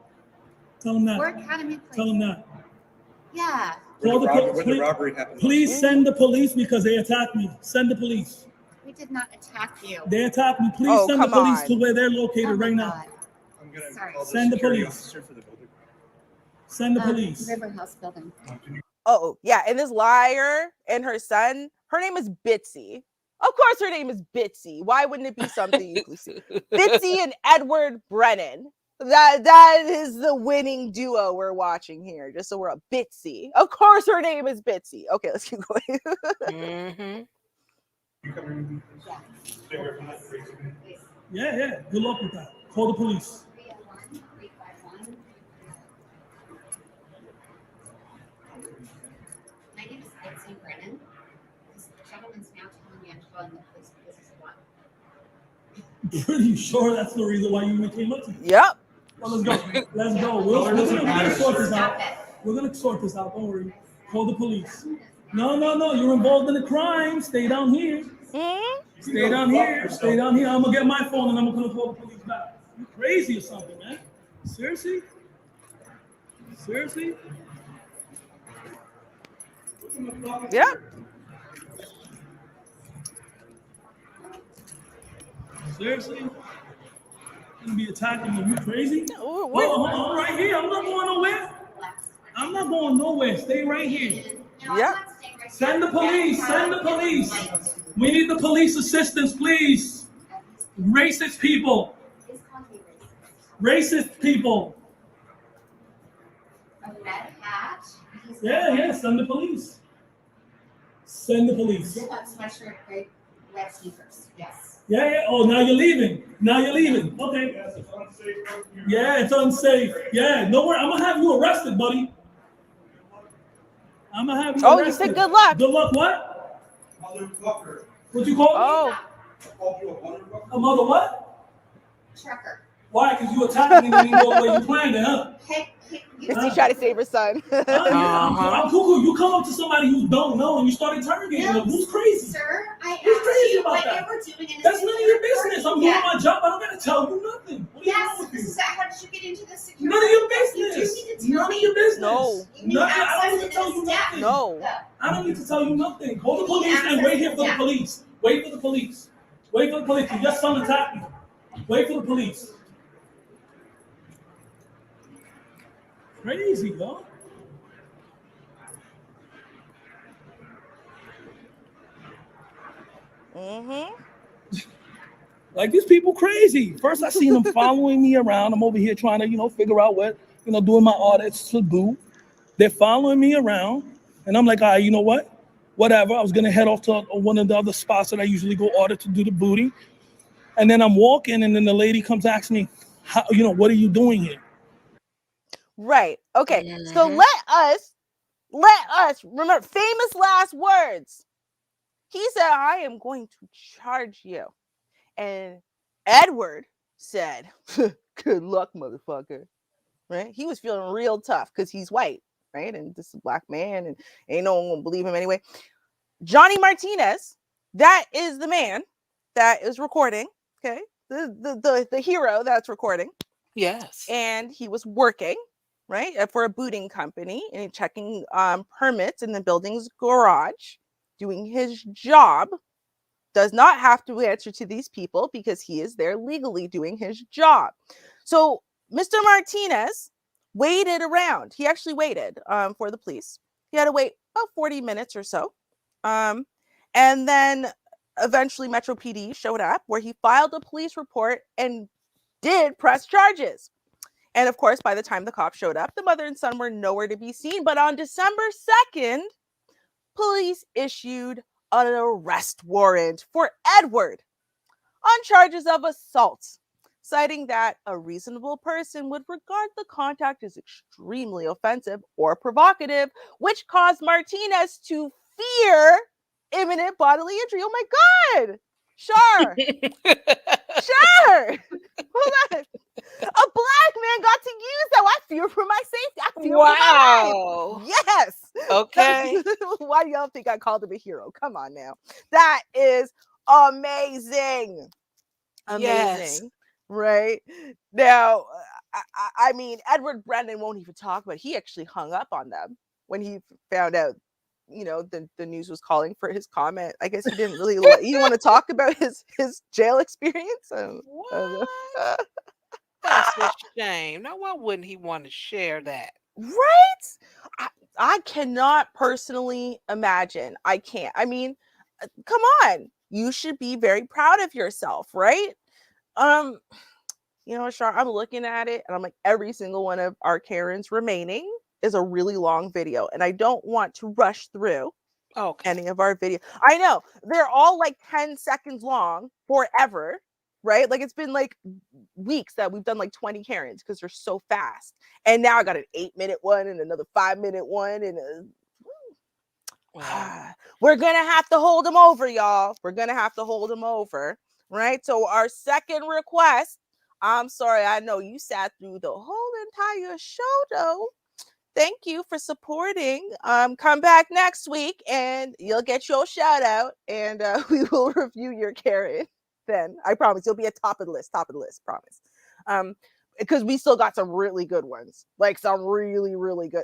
Tell them We're that. Academy Place. Tell them that. Yeah. Call the Where police. the robbery happened. Please send the police because they attacked me. Send the police. We did not attack you. They attacked me. Please Oh, send the come police on. to where they're located Oh my right now. God. I'm gonna Sorry. call the Send the security police. officer for the building. Send the police. River House building. Oh, yeah. And this liar and her son, her name is Bitsy. Of course, her name is Bitsy. Why wouldn't it be something inclusive? Bitsy and Edward Brennan. That is the winning duo we're watching here. Just so we're a Bitsy. Of course, her name is Bitsy. Okay, let's keep going. Mm-hmm. You come in. Stay away from that crazy man. Yeah, yeah. Good luck with that. Call the police. 301-351. My name is Betsy Brennan. This gentleman's now telling me I'm calling the police because pretty sure that's the reason why you even came up to me. Yep. Well, let's go. Let's go. We're gonna sort this out. We're gonna sort this out. Don't worry. Call the police. No. You're involved in a crime. Stay down here. Stay down here. Stay down here. I'm gonna get my phone and I'm gonna call the police back. You crazy or something, man? Seriously? Seriously? Yep. Seriously? You're gonna be attacking me? You crazy? What? I'm right here. I'm not going nowhere. I'm not going nowhere. Stay right here. Yep. Send the police. Send the police. We need the police assistance, please. Racist people. Racist people. A red hat. Yeah. Send the police. Send the police. Sweatshirt, great red sneakers. Yes. Yeah. Oh, now you're leaving. Okay. Yeah, it's unsafe. Yeah, no worry. I'm gonna have you arrested, buddy. I'm gonna have you arrested. You said good luck. Good luck. What? What you call me? A mother what? Trucker. Why? Because you attacked me when you know the way you planned it, huh? Because he tried to save her son. I'm cuckoo. You come up to somebody who don't know and you start interrogating them. Who's crazy? Sir, Who's crazy about that? That's none of your business. I'm doing my job. I don't gotta tell you nothing. What is wrong with you? How did you get into the security? None of your business. None of your business. No. I don't need to tell you nothing. No. I don't need to tell you nothing. Call the police and wait here for the police. Wait for the police. Wait for the police. Your son attacked me. Wait for the police. Crazy, dog. Like these people crazy. First I seen them following me around. I'm over here trying to, figure out what, doing my audits to do. They're following me around. And I'm like, all right, you know what? Whatever. I was gonna head off to one of the other spots that I usually go audit to do the booty. And then I'm walking and then the lady comes asking me, how, what are you doing here? Right. Okay. So let us remember famous last words. He said, I am going to charge you. And Edward said, good luck, motherfucker. Right? He was feeling real tough because he's white, right? And this is a black man and ain't no one gonna believe him anyway. Johnny Martinez, that is the man that is recording, okay? The hero that's recording. Yes. And he was working, right, for a booting company and checking permits in the building's garage, doing his job. Does not have to answer to these people because he is there legally doing his job. So Mr. Martinez waited around. He actually waited for the police. He had to wait about 40 minutes or so. And then eventually Metro PD showed up where he filed a police report and did press charges. And of course, by the time the cops showed up, the mother and son were nowhere to be seen. But on December 2nd, police issued an arrest warrant for Edward on charges of assault, citing that a reasonable person would regard the contact as extremely offensive or provocative, which caused Martinez to fear imminent bodily injury. Oh my God! Sure. Sure. Hold on. A black man got to use that. I fear for my safety. I fear for my life. Yes. Okay. Why do y'all think I called him a hero? Come on now. That is amazing. Amazing. Yes. Right? Now, I mean, Edward Brennan won't even talk, but he actually hung up on them when he found out, the news was calling for his comment. I guess he didn't really you want to talk about his jail experience. What? That's a shame. Now, why wouldn't he want to share that? Right? I cannot personally imagine. I can't. I mean, come on. You should be very proud of yourself, right? Char, I'm looking at it and I'm like, every single one of our Karens remaining is a really long video. And I don't want to rush through any of our videos. I know. They're all like 10 seconds long forever, right? Like it's been like weeks that we've done like 20 Karens because they're so fast. And now I got an 8-minute one and another 5-minute one. And we're going to have to hold them over, y'all. We're going to have to hold them over. right? So our second request, I'm sorry, I know you sat through the whole entire show though. Thank you for supporting. Come back next week and you'll get your shout out, and we will review your Karen then. I promise you'll be at top of the list, promise. Because we still got some really good ones, like some really, really good.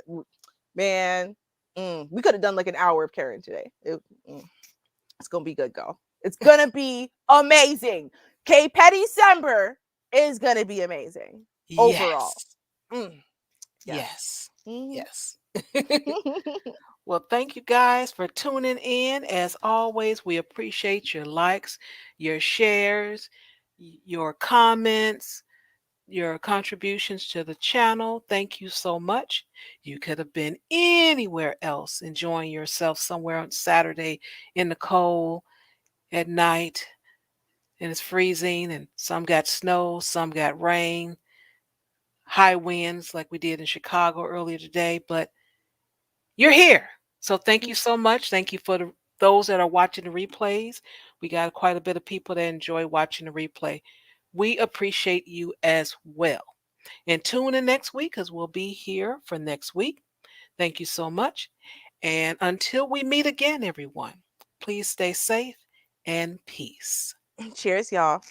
Man, we could have done like an hour of Karen today. It's gonna be good, girl. It's gonna be amazing. K Petty December is gonna be amazing overall. Yes. Mhm. Yes. Well, thank you guys for tuning in. As always, we appreciate your likes, your shares, your comments, your contributions to the channel. Thank you so much. You could have been anywhere else enjoying yourself somewhere on Saturday in the cold at night, and it's freezing, and some got snow, some got rain, high winds like we did in Chicago earlier today, but you're here. So thank you so much. Thank you for those that are watching the replays. We got quite a bit of people that enjoy watching the replay. We appreciate you as well. And tune in next week because we'll be here for next week. Thank you so much. And until we meet again, everyone, please stay safe and peace. Cheers, y'all.